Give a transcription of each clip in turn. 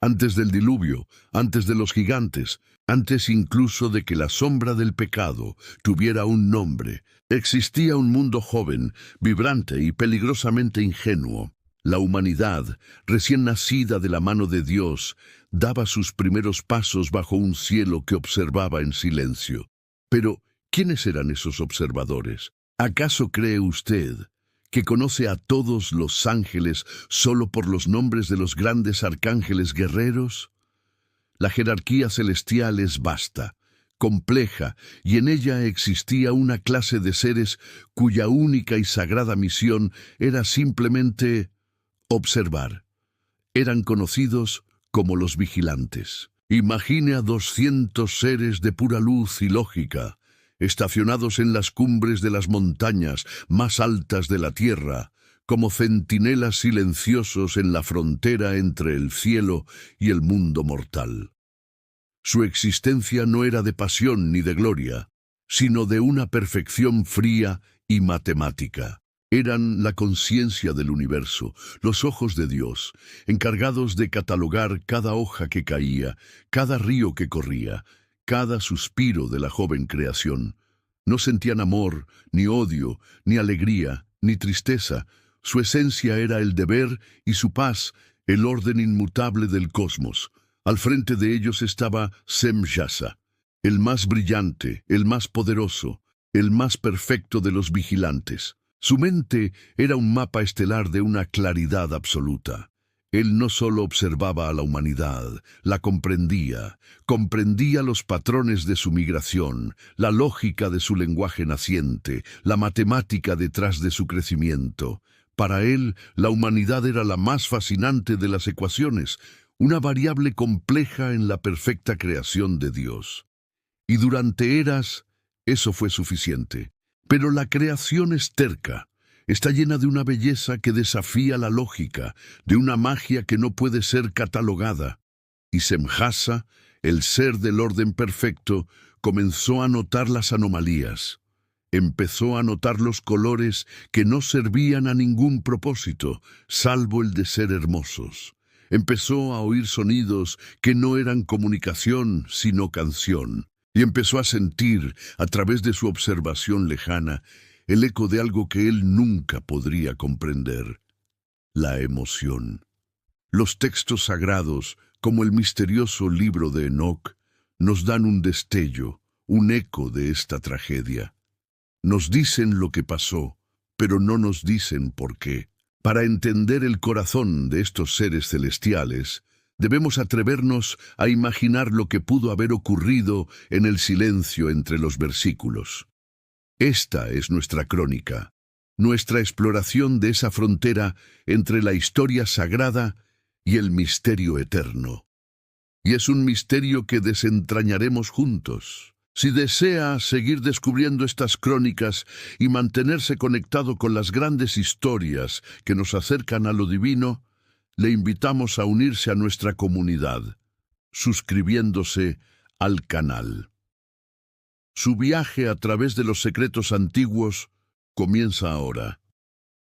antes del diluvio, antes de los gigantes, antes incluso de que la sombra del pecado tuviera un nombre, existía un mundo joven, vibrante y peligrosamente ingenuo. La humanidad, recién nacida de la mano de Dios, daba sus primeros pasos bajo un cielo que observaba en silencio. Pero, ¿quiénes eran esos observadores? ¿Acaso cree usted que conoce a todos los ángeles solo por los nombres de los grandes arcángeles guerreros? La jerarquía celestial es vasta, compleja, y en ella existía una clase de seres cuya única y sagrada misión era simplemente observar. Eran conocidos como los vigilantes. Imagine a 200 seres de pura luz y lógica, estacionados en las cumbres de las montañas más altas de la tierra, como centinelas silenciosos en la frontera entre el cielo y el mundo mortal. Su existencia no era de pasión ni de gloria, sino de una perfección fría y matemática. Eran la conciencia del universo, los ojos de Dios, encargados de catalogar cada hoja que caía, cada río que corría, cada suspiro de la joven creación. No sentían amor, ni odio, ni alegría, ni tristeza. Su esencia era el deber y su paz, el orden inmutable del cosmos. Al frente de ellos estaba Semjasa, el más brillante, el más poderoso, el más perfecto de los vigilantes. Su mente era un mapa estelar de una claridad absoluta. Él no solo observaba a la humanidad, la comprendía los patrones de su migración, la lógica de su lenguaje naciente, la matemática detrás de su crecimiento. Para él, la humanidad era la más fascinante de las ecuaciones, una variable compleja en la perfecta creación de Dios. Y durante eras, eso fue suficiente. Pero la creación es terca, está llena de una belleza que desafía la lógica, de una magia que no puede ser catalogada. Y Semjasa, el ser del orden perfecto, comenzó a notar las anomalías. Empezó a notar los colores que no servían a ningún propósito, salvo el de ser hermosos. Empezó a oír sonidos que no eran comunicación, sino canción. Y empezó a sentir, a través de su observación lejana, el eco de algo que él nunca podría comprender: la emoción. Los textos sagrados, como el misterioso libro de Enoc, nos dan un destello, un eco de esta tragedia. Nos dicen lo que pasó, pero no nos dicen por qué. Para entender el corazón de estos seres celestiales, debemos atrevernos a imaginar lo que pudo haber ocurrido en el silencio entre los versículos. Esta es nuestra crónica, nuestra exploración de esa frontera entre la historia sagrada y el misterio eterno. Y es un misterio que desentrañaremos juntos. Si desea seguir descubriendo estas crónicas y mantenerse conectado con las grandes historias que nos acercan a lo divino, le invitamos a unirse a nuestra comunidad, suscribiéndose al canal. Su viaje a través de los secretos antiguos comienza ahora.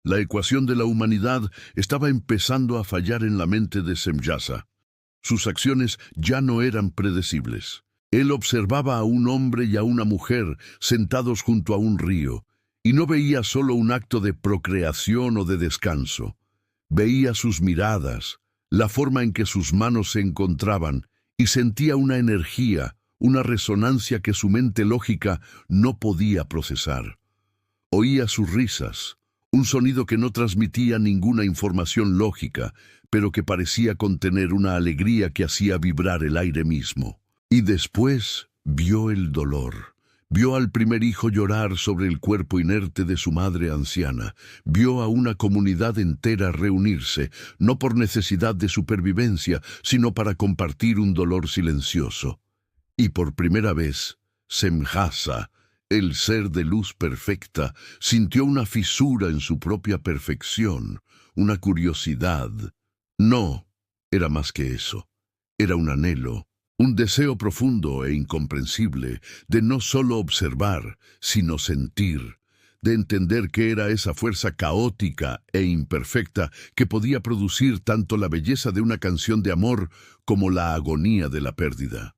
La ecuación de la humanidad estaba empezando a fallar en la mente de Semjasa. Sus acciones ya no eran predecibles. Él observaba a un hombre y a una mujer sentados junto a un río, y no veía solo un acto de procreación o de descanso. Veía sus miradas, la forma en que sus manos se encontraban, y sentía una energía, una resonancia que su mente lógica no podía procesar. Oía sus risas, un sonido que no transmitía ninguna información lógica, pero que parecía contener una alegría que hacía vibrar el aire mismo. Y después vio el dolor. Vio al primer hijo llorar sobre el cuerpo inerte de su madre anciana. Vio a una comunidad entera reunirse, no por necesidad de supervivencia, sino para compartir un dolor silencioso. Y por primera vez, Semjasa, el ser de luz perfecta, sintió una fisura en su propia perfección, una curiosidad. No, era más que eso. Era un anhelo, un deseo profundo e incomprensible de no solo observar, sino sentir, de entender qué era esa fuerza caótica e imperfecta que podía producir tanto la belleza de una canción de amor como la agonía de la pérdida.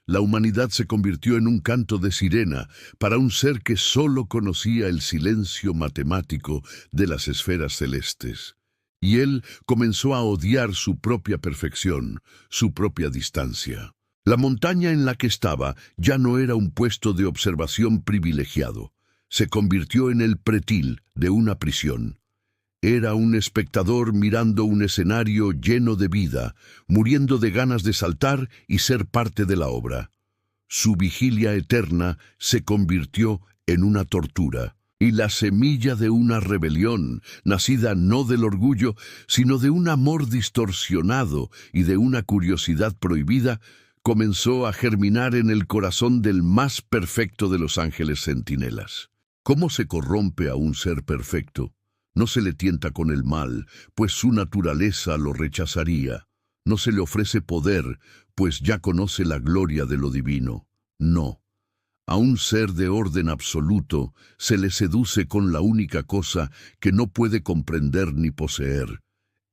La humanidad se convirtió en un canto de sirena para un ser que solo conocía el silencio matemático de las esferas celestes. Y él comenzó a odiar su propia perfección, su propia distancia. La montaña en la que estaba ya no era un puesto de observación privilegiado. Se convirtió en el pretil de una prisión. Era un espectador mirando un escenario lleno de vida, muriendo de ganas de saltar y ser parte de la obra. Su vigilia eterna se convirtió en una tortura, y la semilla de una rebelión, nacida no del orgullo, sino de un amor distorsionado y de una curiosidad prohibida, comenzó a germinar en el corazón del más perfecto de los ángeles centinelas. ¿Cómo se corrompe a un ser perfecto? No se le tienta con el mal, pues su naturaleza lo rechazaría. No se le ofrece poder, pues ya conoce la gloria de lo divino. No. A un ser de orden absoluto se le seduce con la única cosa que no puede comprender ni poseer,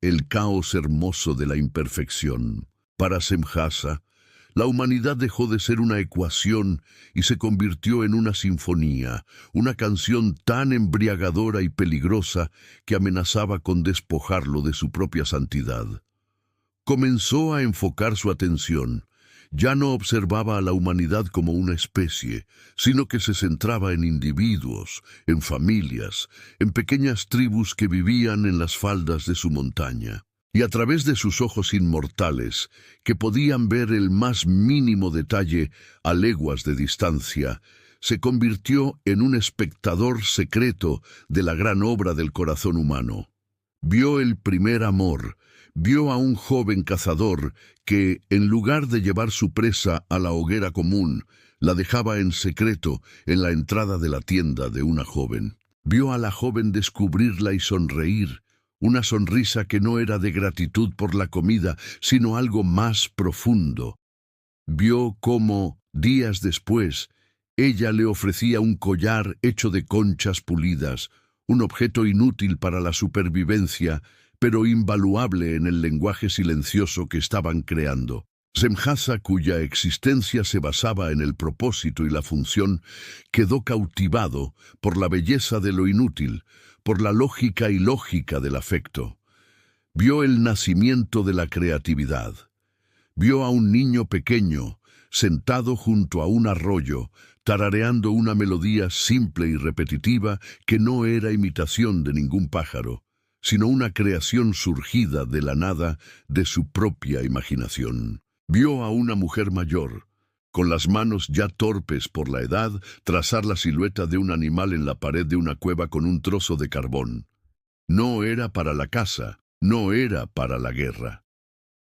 el caos hermoso de la imperfección. Para Semjasa, la humanidad dejó de ser una ecuación y se convirtió en una sinfonía, una canción tan embriagadora y peligrosa que amenazaba con despojarlo de su propia santidad. Comenzó a enfocar su atención. Ya no observaba a la humanidad como una especie, sino que se centraba en individuos, en familias, en pequeñas tribus que vivían en las faldas de su montaña. Y a través de sus ojos inmortales, que podían ver el más mínimo detalle a leguas de distancia, se convirtió en un espectador secreto de la gran obra del corazón humano. Vio el primer amor, vio a un joven cazador que, en lugar de llevar su presa a la hoguera común, la dejaba en secreto en la entrada de la tienda de una joven. Vio a la joven descubrirla y sonreír, una sonrisa que no era de gratitud por la comida, sino algo más profundo. Vio cómo, días después, ella le ofrecía un collar hecho de conchas pulidas, un objeto inútil para la supervivencia, pero invaluable en el lenguaje silencioso que estaban creando. Semjasa, cuya existencia se basaba en el propósito y la función, quedó cautivado por la belleza de lo inútil, por la lógica ilógica del afecto. Vio el nacimiento de la creatividad. Vio a un niño pequeño, sentado junto a un arroyo, tarareando una melodía simple y repetitiva que no era imitación de ningún pájaro, sino una creación surgida de la nada de su propia imaginación. Vio a una mujer mayor, con las manos ya torpes por la edad, trazar la silueta de un animal en la pared de una cueva con un trozo de carbón. No era para la caza, no era para la guerra.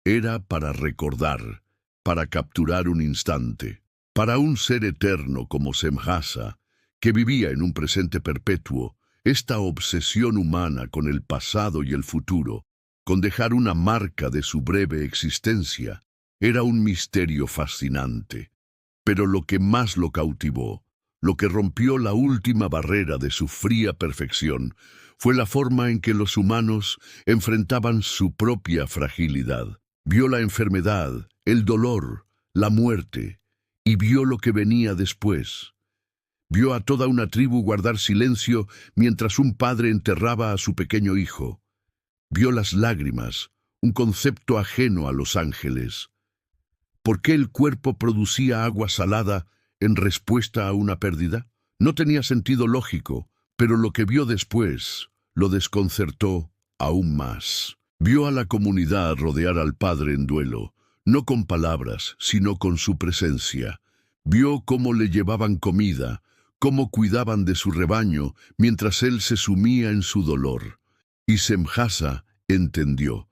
Era para recordar, para capturar un instante, para un ser eterno como Semjasa, que vivía en un presente perpetuo. Esta obsesión humana con el pasado y el futuro, con dejar una marca de su breve existencia, era un misterio fascinante. Pero lo que más lo cautivó, lo que rompió la última barrera de su fría perfección, fue la forma en que los humanos enfrentaban su propia fragilidad. Vio la enfermedad, el dolor, la muerte, y vio lo que venía después. Vio a toda una tribu guardar silencio mientras un padre enterraba a su pequeño hijo. Vio las lágrimas, un concepto ajeno a los ángeles. ¿Por qué el cuerpo producía agua salada en respuesta a una pérdida? No tenía sentido lógico, pero lo que vio después lo desconcertó aún más. Vio a la comunidad rodear al padre en duelo, no con palabras, sino con su presencia. Vio cómo le llevaban comida, cómo cuidaban de su rebaño mientras él se sumía en su dolor. Y Semjasa entendió.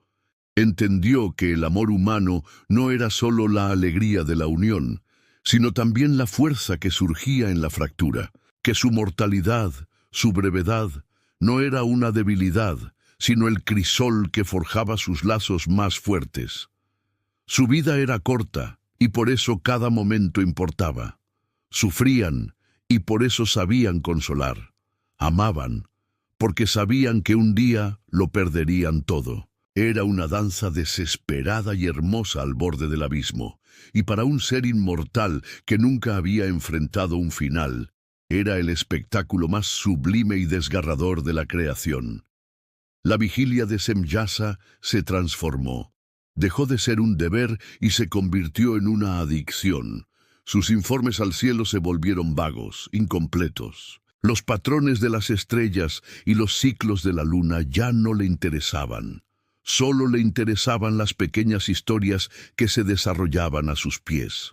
Entendió que el amor humano no era solo la alegría de la unión, sino también la fuerza que surgía en la fractura, que su mortalidad, su brevedad, no era una debilidad, sino el crisol que forjaba sus lazos más fuertes. Su vida era corta, y por eso cada momento importaba. Sufrían, y por eso sabían consolar. Amaban, porque sabían que un día lo perderían todo. Era una danza desesperada y hermosa al borde del abismo, y para un ser inmortal que nunca había enfrentado un final, era el espectáculo más sublime y desgarrador de la creación. La vigilia de Semjasa se transformó. Dejó de ser un deber y se convirtió en una adicción. Sus informes al cielo se volvieron vagos, incompletos. Los patrones de las estrellas y los ciclos de la luna ya no le interesaban. Solo le interesaban las pequeñas historias que se desarrollaban a sus pies.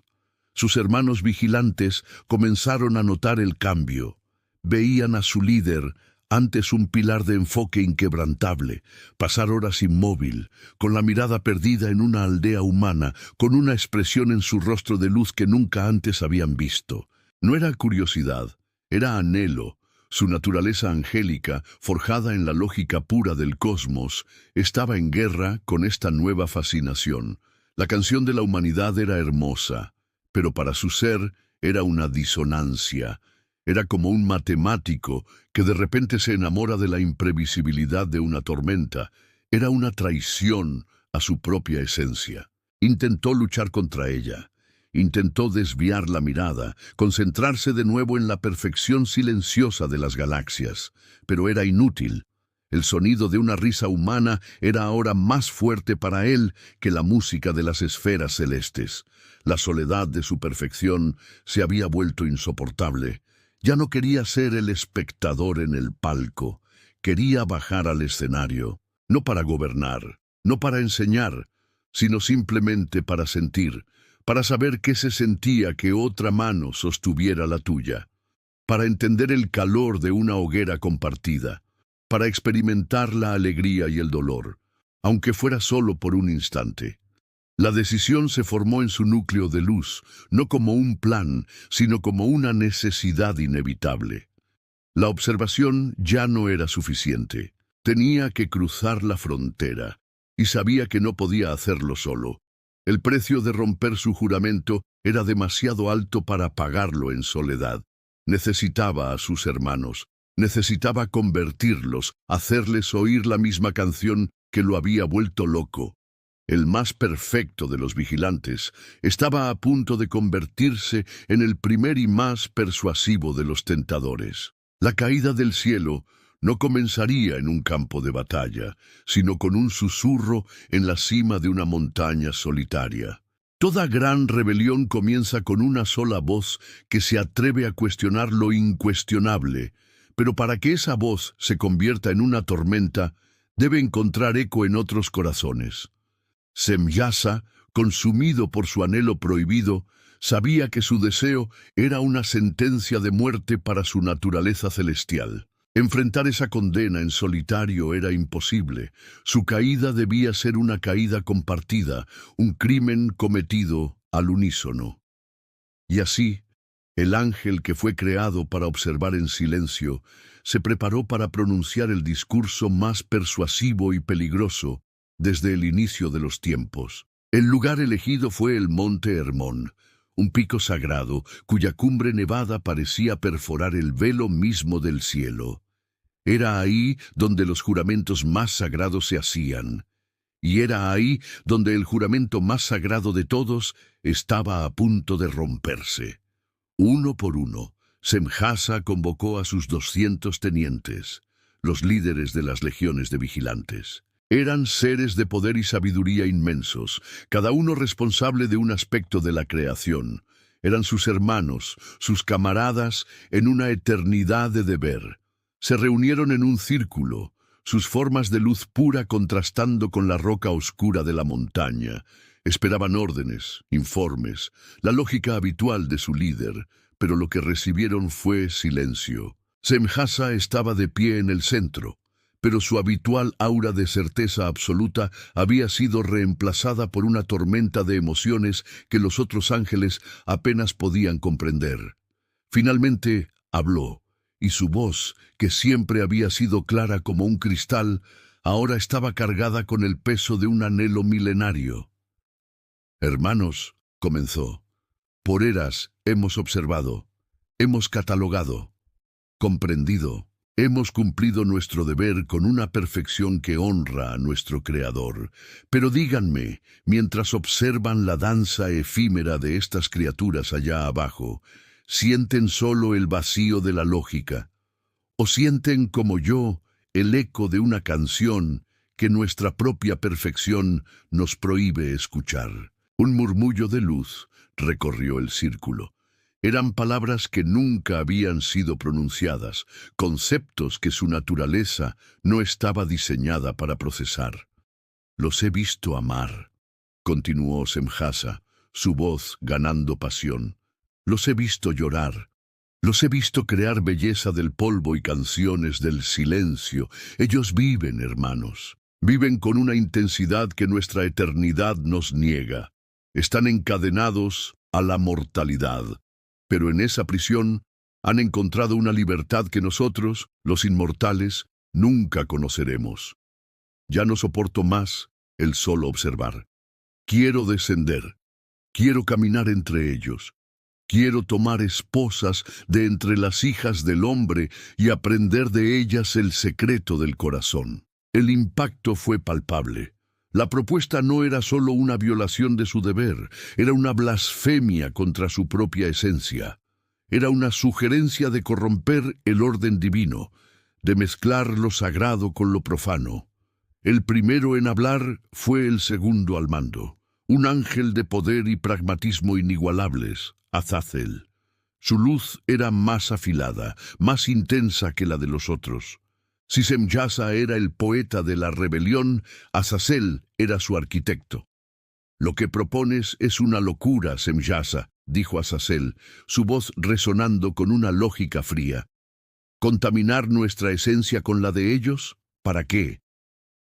Sus hermanos vigilantes comenzaron a notar el cambio. Veían a su líder, antes un pilar de enfoque inquebrantable, pasar horas inmóvil, con la mirada perdida en una aldea humana, con una expresión en su rostro de luz que nunca antes habían visto. No era curiosidad, era anhelo. Su naturaleza angélica, forjada en la lógica pura del cosmos, estaba en guerra con esta nueva fascinación. La canción de la humanidad era hermosa, pero para su ser era una disonancia. Era como un matemático que de repente se enamora de la imprevisibilidad de una tormenta. Era una traición a su propia esencia. Intentó luchar contra ella. Intentó desviar la mirada, concentrarse de nuevo en la perfección silenciosa de las galaxias, pero era inútil. El sonido de una risa humana era ahora más fuerte para él que la música de las esferas celestes. La soledad de su perfección se había vuelto insoportable. Ya no quería ser el espectador en el palco. Quería bajar al escenario, no para gobernar, no para enseñar, sino simplemente para sentir, para saber qué se sentía que otra mano sostuviera la tuya, para entender el calor de una hoguera compartida, para experimentar la alegría y el dolor, aunque fuera solo por un instante. La decisión se formó en su núcleo de luz, no como un plan, sino como una necesidad inevitable. La observación ya no era suficiente. Tenía que cruzar la frontera, y sabía que no podía hacerlo solo. El precio de romper su juramento era demasiado alto para pagarlo en soledad. Necesitaba a sus hermanos, necesitaba convertirlos, hacerles oír la misma canción que lo había vuelto loco. El más perfecto de los vigilantes estaba a punto de convertirse en el primer y más persuasivo de los tentadores. La caída del cielo no comenzaría en un campo de batalla, sino con un susurro en la cima de una montaña solitaria. Toda gran rebelión comienza con una sola voz que se atreve a cuestionar lo incuestionable, pero para que esa voz se convierta en una tormenta, debe encontrar eco en otros corazones. Semjasa, consumido por su anhelo prohibido, sabía que su deseo era una sentencia de muerte para su naturaleza celestial. Enfrentar esa condena en solitario era imposible. Su caída debía ser una caída compartida, un crimen cometido al unísono. Y así, el ángel que fue creado para observar en silencio, se preparó para pronunciar el discurso más persuasivo y peligroso desde el inicio de los tiempos. El lugar elegido fue el monte Hermón, un pico sagrado cuya cumbre nevada parecía perforar el velo mismo del cielo. Era ahí donde los juramentos más sagrados se hacían, y era ahí donde el juramento más sagrado de todos estaba a punto de romperse. Uno por uno, Semjasa convocó a sus 200 tenientes, los líderes de las legiones de vigilantes. Eran seres de poder y sabiduría inmensos, cada uno responsable de un aspecto de la creación. Eran sus hermanos, sus camaradas, en una eternidad de deber. Se reunieron en un círculo, sus formas de luz pura contrastando con la roca oscura de la montaña. Esperaban órdenes, informes, la lógica habitual de su líder, pero lo que recibieron fue silencio. Semjasa estaba de pie en el centro, pero su habitual aura de certeza absoluta había sido reemplazada por una tormenta de emociones que los otros ángeles apenas podían comprender. Finalmente habló, y su voz, que siempre había sido clara como un cristal, ahora estaba cargada con el peso de un anhelo milenario. «Hermanos», comenzó, «por eras hemos observado, hemos catalogado, comprendido, Hemos cumplido nuestro deber con una perfección que honra a nuestro Creador. Pero díganme, mientras observan la danza efímera de estas criaturas allá abajo, ¿sienten solo el vacío de la lógica? ¿O sienten, como yo, el eco de una canción que nuestra propia perfección nos prohíbe escuchar? Un murmullo de luz recorrió el círculo. Eran palabras que nunca habían sido pronunciadas, conceptos que su naturaleza no estaba diseñada para procesar. Los he visto amar, continuó Semjasa, su voz ganando pasión. Los he visto llorar. Los he visto crear belleza del polvo y canciones del silencio. Ellos viven, hermanos. Viven con una intensidad que nuestra eternidad nos niega. Están encadenados a la mortalidad. Pero en esa prisión han encontrado una libertad que nosotros, los inmortales, nunca conoceremos. Ya no soporto más el solo observar. Quiero descender. Quiero caminar entre ellos. Quiero tomar esposas de entre las hijas del hombre y aprender de ellas el secreto del corazón. El impacto fue palpable. La propuesta no era solo una violación de su deber, era una blasfemia contra su propia esencia. Era una sugerencia de corromper el orden divino, de mezclar lo sagrado con lo profano. El primero en hablar fue el segundo al mando, un ángel de poder y pragmatismo inigualables, Azazel. Su luz era más afilada, más intensa que la de los otros. Si Semjasa era el poeta de la rebelión, Azazel era su arquitecto. «Lo que propones es una locura, Semjasa», dijo Azazel, su voz resonando con una lógica fría. «¿Contaminar nuestra esencia con la de ellos? ¿Para qué?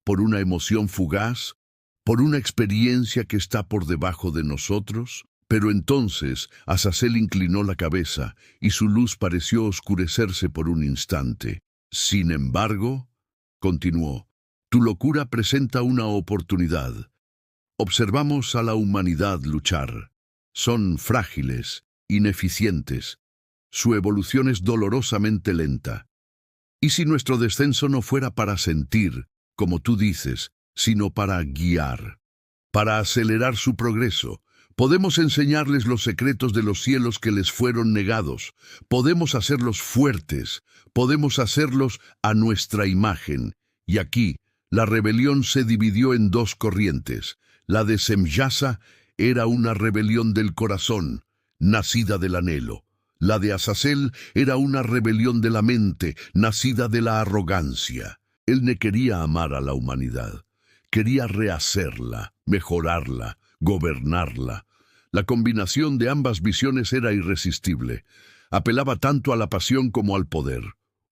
¿Por una emoción fugaz? ¿Por una experiencia que está por debajo de nosotros?» Pero entonces Azazel inclinó la cabeza y su luz pareció oscurecerse por un instante. «Sin embargo», continuó, «tu locura presenta una oportunidad. Observamos a la humanidad luchar. Son frágiles, ineficientes. Su evolución es dolorosamente lenta. ¿Y si nuestro descenso no fuera para sentir, como tú dices, sino para guiar, para acelerar su progreso? Podemos enseñarles los secretos de los cielos que les fueron negados. Podemos hacerlos fuertes. Podemos hacerlos a nuestra imagen. Y aquí, la rebelión se dividió en dos corrientes. La de Semjasa era una rebelión del corazón, nacida del anhelo. La de Azazel era una rebelión de la mente, nacida de la arrogancia. Él no quería amar a la humanidad. Quería rehacerla, mejorarla, gobernarla. La combinación de ambas visiones era irresistible. Apelaba tanto a la pasión como al poder.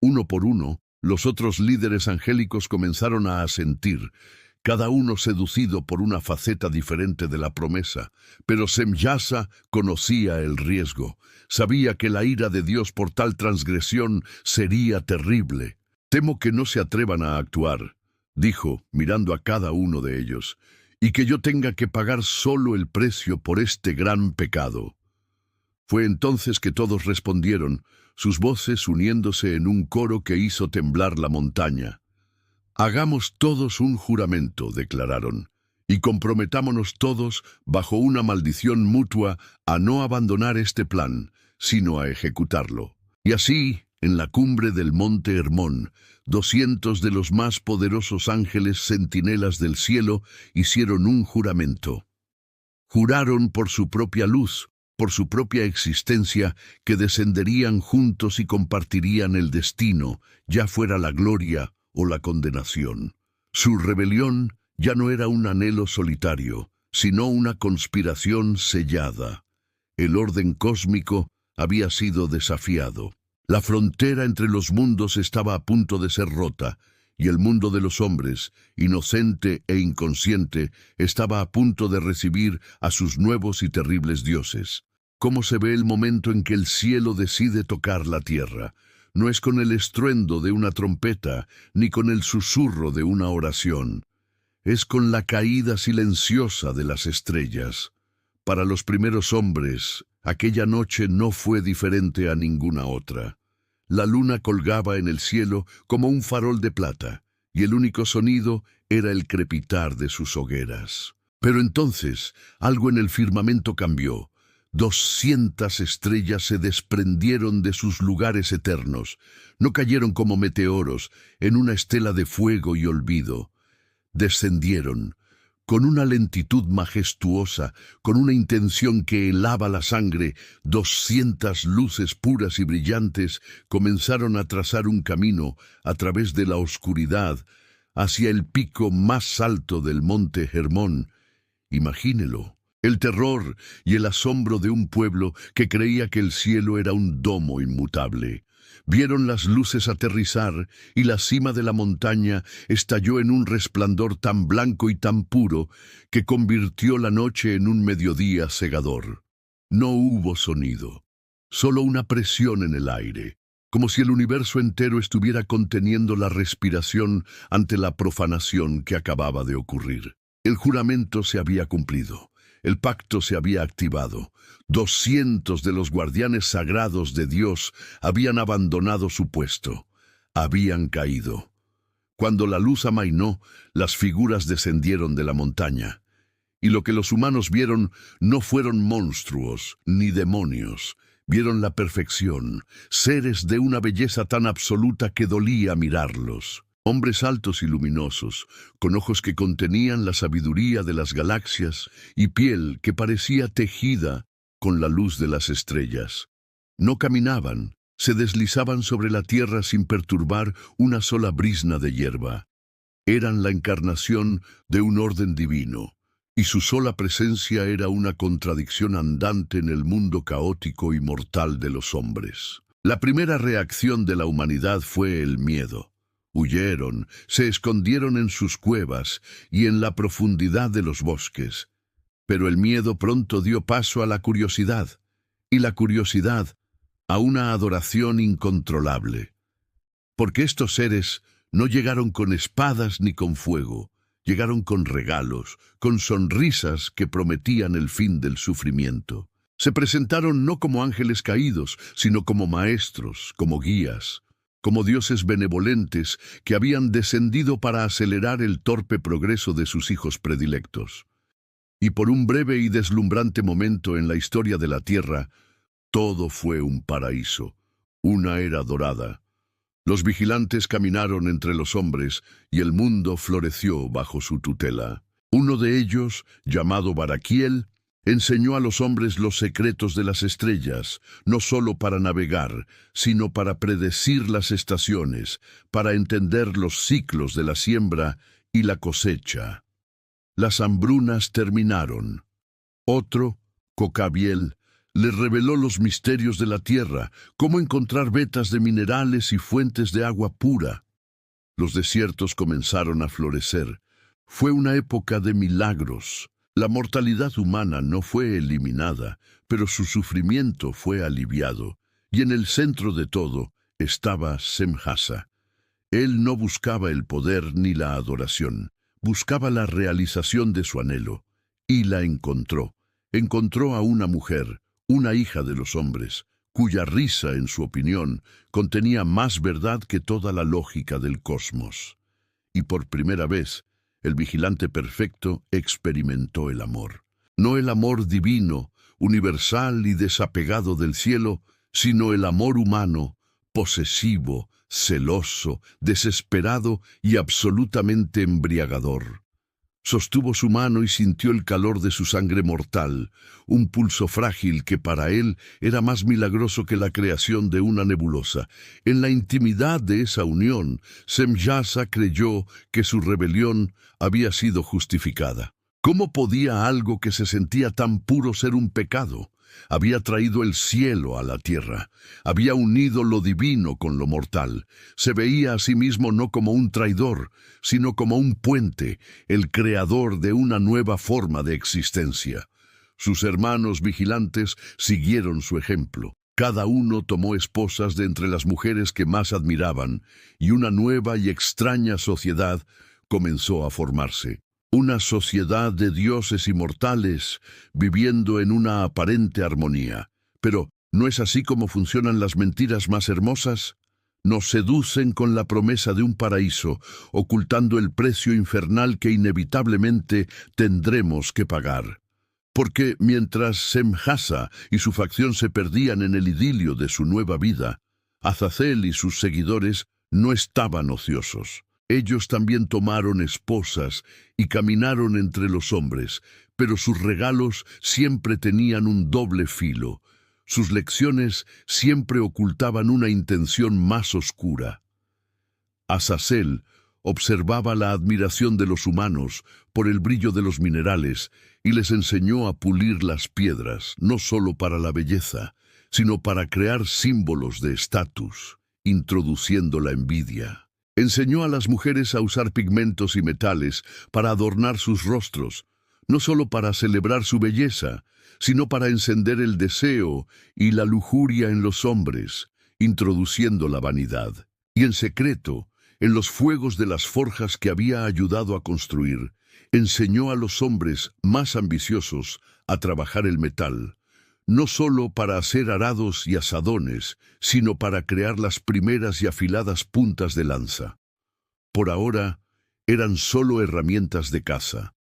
Uno por uno, los otros líderes angélicos comenzaron a asentir, cada uno seducido por una faceta diferente de la promesa. Pero Semjasa conocía el riesgo. Sabía que la ira de Dios por tal transgresión sería terrible. «Temo que no se atrevan a actuar», dijo, mirando a cada uno de ellos, «y que yo tenga que pagar solo el precio por este gran pecado». Fue entonces que todos respondieron, sus voces uniéndose en un coro que hizo temblar la montaña. «Hagamos todos un juramento», declararon, «y comprometámonos todos, bajo una maldición mutua, a no abandonar este plan, sino a ejecutarlo». Y así, en la cumbre del monte Hermón, 200 de los más poderosos ángeles centinelas del cielo hicieron un juramento. Juraron por su propia luz, por su propia existencia, que descenderían juntos y compartirían el destino, ya fuera la gloria o la condenación. Su rebelión ya no era un anhelo solitario, sino una conspiración sellada. El orden cósmico había sido desafiado. La frontera entre los mundos estaba a punto de ser rota, y el mundo de los hombres, inocente e inconsciente, estaba a punto de recibir a sus nuevos y terribles dioses. ¿Cómo se ve el momento en que el cielo decide tocar la tierra? No es con el estruendo de una trompeta, ni con el susurro de una oración. Es con la caída silenciosa de las estrellas. Para los primeros hombres, aquella noche no fue diferente a ninguna otra. La luna colgaba en el cielo como un farol de plata, y el único sonido era el crepitar de sus hogueras. Pero entonces algo en el firmamento cambió. 200 estrellas se desprendieron de sus lugares eternos. No cayeron como meteoros en una estela de fuego y olvido. Descendieron con una lentitud majestuosa, con una intención que helaba la sangre. 200 luces puras y brillantes comenzaron a trazar un camino a través de la oscuridad hacia el pico más alto del monte Hermón. Imagínelo, el terror y el asombro de un pueblo que creía que el cielo era un domo inmutable. Vieron las luces aterrizar y la cima de la montaña estalló en un resplandor tan blanco y tan puro que convirtió la noche en un mediodía cegador. No hubo sonido, solo una presión en el aire, como si el universo entero estuviera conteniendo la respiración ante la profanación que acababa de ocurrir. El juramento se había cumplido. El pacto se había activado. 200 de los guardianes sagrados de Dios habían abandonado su puesto. Habían caído. Cuando la luz amainó, las figuras descendieron de la montaña. Y lo que los humanos vieron no fueron monstruos ni demonios. Vieron la perfección, seres de una belleza tan absoluta que dolía mirarlos. Hombres altos y luminosos, con ojos que contenían la sabiduría de las galaxias y piel que parecía tejida con la luz de las estrellas. No caminaban, se deslizaban sobre la tierra sin perturbar una sola brizna de hierba. Eran la encarnación de un orden divino, y su sola presencia era una contradicción andante en el mundo caótico y mortal de los hombres. La primera reacción de la humanidad fue el miedo. Huyeron, se escondieron en sus cuevas y en la profundidad de los bosques. Pero el miedo pronto dio paso a la curiosidad, y la curiosidad a una adoración incontrolable. Porque estos seres no llegaron con espadas ni con fuego, llegaron con regalos, con sonrisas que prometían el fin del sufrimiento. Se presentaron no como ángeles caídos, sino como maestros, como guías, como dioses benevolentes que habían descendido para acelerar el torpe progreso de sus hijos predilectos. Y por un breve y deslumbrante momento en la historia de la Tierra, todo fue un paraíso, una era dorada. Los vigilantes caminaron entre los hombres y el mundo floreció bajo su tutela. Uno de ellos, llamado Baraquiel, enseñó a los hombres los secretos de las estrellas, no solo para navegar, sino para predecir las estaciones, para entender los ciclos de la siembra y la cosecha. Las hambrunas terminaron. Otro, Cocabiel, les reveló los misterios de la tierra, cómo encontrar vetas de minerales y fuentes de agua pura. Los desiertos comenzaron a florecer. Fue una época de milagros. La mortalidad humana no fue eliminada, pero su sufrimiento fue aliviado, y en el centro de todo estaba Semjasa. Él no buscaba el poder ni la adoración, buscaba la realización de su anhelo, y la encontró. Encontró a una mujer, una hija de los hombres, cuya risa, en su opinión, contenía más verdad que toda la lógica del cosmos. Y por primera vez, el vigilante perfecto experimentó el amor. No el amor divino, universal y desapegado del cielo, sino el amor humano, posesivo, celoso, desesperado y absolutamente embriagador. Sostuvo su mano y sintió el calor de su sangre mortal, un pulso frágil que para él era más milagroso que la creación de una nebulosa. En la intimidad de esa unión, Semjasa creyó que su rebelión había sido justificada. ¿Cómo podía algo que se sentía tan puro ser un pecado? Había traído el cielo a la tierra, había unido lo divino con lo mortal. Se veía a sí mismo no como un traidor, sino como un puente, el creador de una nueva forma de existencia. Sus hermanos vigilantes siguieron su ejemplo. Cada uno tomó esposas de entre las mujeres que más admiraban, y una nueva y extraña sociedad comenzó a formarse. Una sociedad de dioses inmortales viviendo en una aparente armonía. Pero ¿No es así como funcionan las mentiras más hermosas? Nos seducen con la promesa de un paraíso, ocultando el precio infernal que inevitablemente tendremos que pagar. Porque mientras Semjasa y su facción se perdían en el idilio de su nueva vida, Azazel y sus seguidores no estaban ociosos. Ellos también tomaron esposas y caminaron entre los hombres, pero sus regalos siempre tenían un doble filo. Sus lecciones siempre ocultaban una intención más oscura. Azazel observaba la admiración de los humanos por el brillo de los minerales y les enseñó a pulir las piedras, no solo para la belleza, sino para crear símbolos de estatus, introduciendo la envidia. Enseñó a las mujeres a usar pigmentos y metales para adornar sus rostros, no solo para celebrar su belleza, sino para encender el deseo y la lujuria en los hombres, introduciendo la vanidad. Y en secreto, en los fuegos de las forjas que había ayudado a construir, enseñó a los hombres más ambiciosos a trabajar el metal, no solo para hacer arados y asadones, sino para crear las primeras y afiladas puntas de lanza. Por ahora, eran solo herramientas de caza,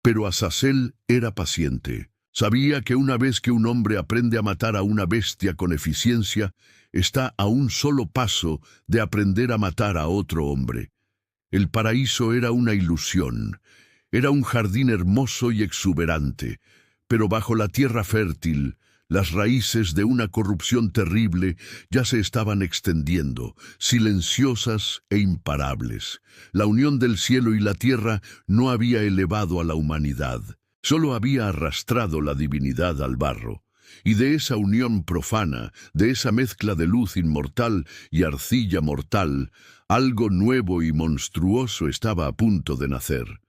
pero Azazel era paciente. Sabía que una vez que un hombre aprende a matar a una bestia con eficiencia, está a un solo paso de aprender a matar a otro hombre. El paraíso era una ilusión, era un jardín hermoso y exuberante, pero bajo la tierra fértil, las raíces de una corrupción terrible ya se estaban extendiendo, silenciosas e imparables. La unión del cielo y la tierra no había elevado a la humanidad, solo había arrastrado la divinidad al barro. Y de esa unión profana, de esa mezcla de luz inmortal y arcilla mortal, algo nuevo y monstruoso estaba a punto de nacer.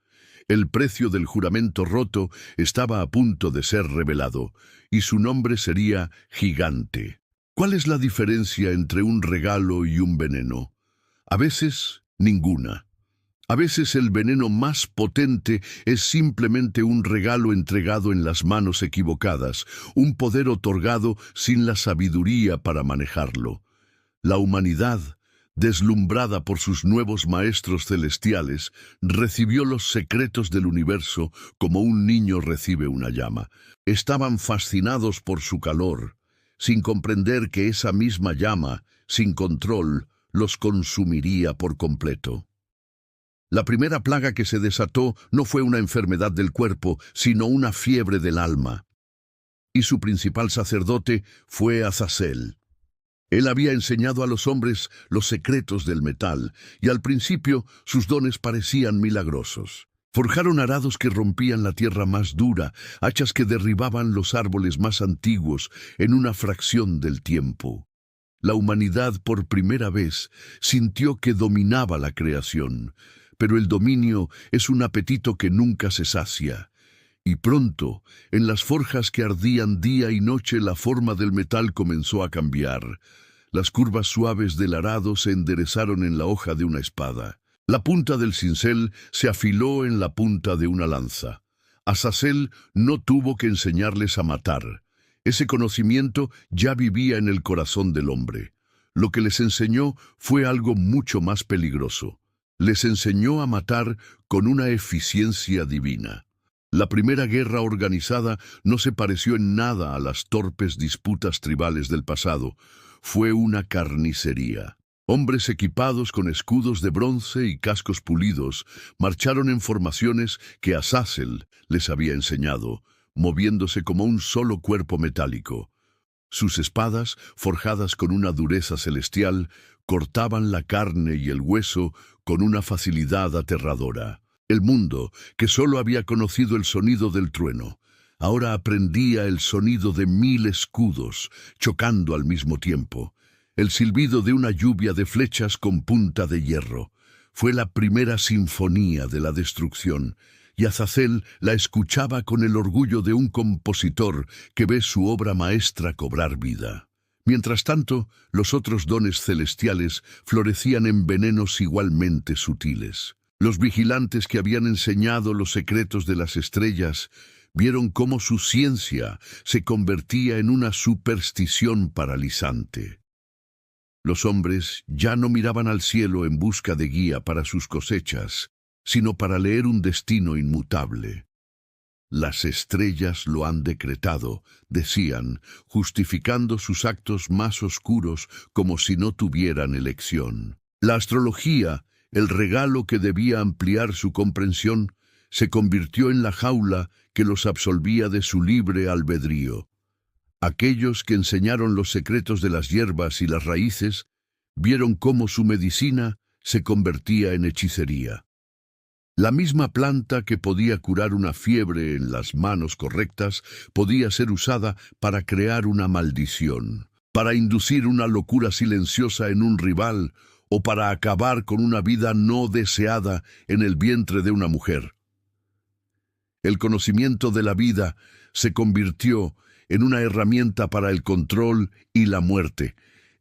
El precio del juramento roto estaba a punto de ser revelado, y su nombre sería Gigante. ¿Cuál es la diferencia entre un regalo y un veneno? A veces, ninguna. A veces el veneno más potente es simplemente un regalo entregado en las manos equivocadas, un poder otorgado sin la sabiduría para manejarlo. La humanidad, deslumbrada por sus nuevos maestros celestiales, recibió los secretos del universo como un niño recibe una llama. Estaban fascinados por su calor, sin comprender que esa misma llama, sin control, los consumiría por completo. La primera plaga que se desató no fue una enfermedad del cuerpo, sino una fiebre del alma. Y su principal sacerdote fue Azazel. Él había enseñado a los hombres los secretos del metal, y al principio sus dones parecían milagrosos. Forjaron arados que rompían la tierra más dura, hachas que derribaban los árboles más antiguos en una fracción del tiempo. La humanidad por primera vez sintió que dominaba la creación, pero el dominio es un apetito que nunca se sacia. Y pronto, en las forjas que ardían día y noche, la forma del metal comenzó a cambiar. Las curvas suaves del arado se enderezaron en la hoja de una espada. La punta del cincel se afiló en la punta de una lanza. Azazel no tuvo que enseñarles a matar. Ese conocimiento ya vivía en el corazón del hombre. Lo que les enseñó fue algo mucho más peligroso. Les enseñó a matar con una eficiencia divina. La primera guerra organizada no se pareció en nada a las torpes disputas tribales del pasado. Fue una carnicería. Hombres equipados con escudos de bronce y cascos pulidos marcharon en formaciones que Azazel les había enseñado, moviéndose como un solo cuerpo metálico. Sus espadas, forjadas con una dureza celestial, cortaban la carne y el hueso con una facilidad aterradora. El mundo, que solo había conocido el sonido del trueno, ahora aprendía el sonido de 1000 escudos, chocando al mismo tiempo. El silbido de una lluvia de flechas con punta de hierro. Fue la primera sinfonía de la destrucción, y Azazel la escuchaba con el orgullo de un compositor que ve su obra maestra cobrar vida. Mientras tanto, los otros dones celestiales florecían en venenos igualmente sutiles. Los vigilantes que habían enseñado los secretos de las estrellas vieron cómo su ciencia se convertía en una superstición paralizante. Los hombres ya no miraban al cielo en busca de guía para sus cosechas, sino para leer un destino inmutable. Las estrellas lo han decretado, decían, justificando sus actos más oscuros como si no tuvieran elección. La astrología, el regalo que debía ampliar su comprensión, se convirtió en la jaula que los absolvía de su libre albedrío. Aquellos que enseñaron los secretos de las hierbas y las raíces, vieron cómo su medicina se convertía en hechicería. La misma planta que podía curar una fiebre en las manos correctas podía ser usada para crear una maldición, para inducir una locura silenciosa en un rival o para acabar con una vida no deseada en el vientre de una mujer. El conocimiento de la vida se convirtió en una herramienta para el control y la muerte,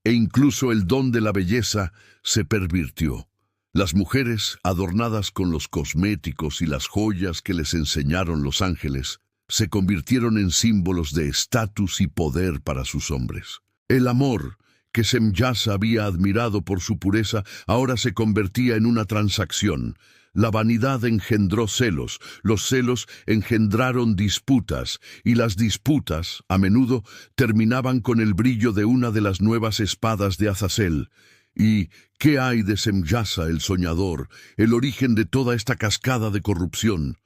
e incluso el don de la belleza se pervirtió. Las mujeres, adornadas con los cosméticos y las joyas que les enseñaron los ángeles, se convirtieron en símbolos de estatus y poder para sus hombres. El amor, que Semjasa había admirado por su pureza, ahora se convertía en una transacción. La vanidad engendró celos, los celos engendraron disputas, y las disputas, a menudo, terminaban con el brillo de una de las nuevas espadas de Azazel. ¿Y qué hay de Semjasa el soñador, el origen de toda esta cascada de corrupción?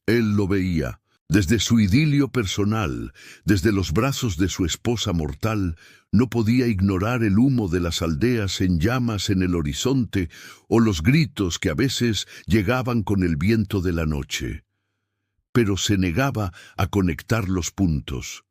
Él lo veía. Desde su idilio personal, desde los brazos de su esposa mortal, no podía ignorar el humo de las aldeas en llamas en el horizonte o los gritos que a veces llegaban con el viento de la noche. Pero se negaba a conectar los puntos.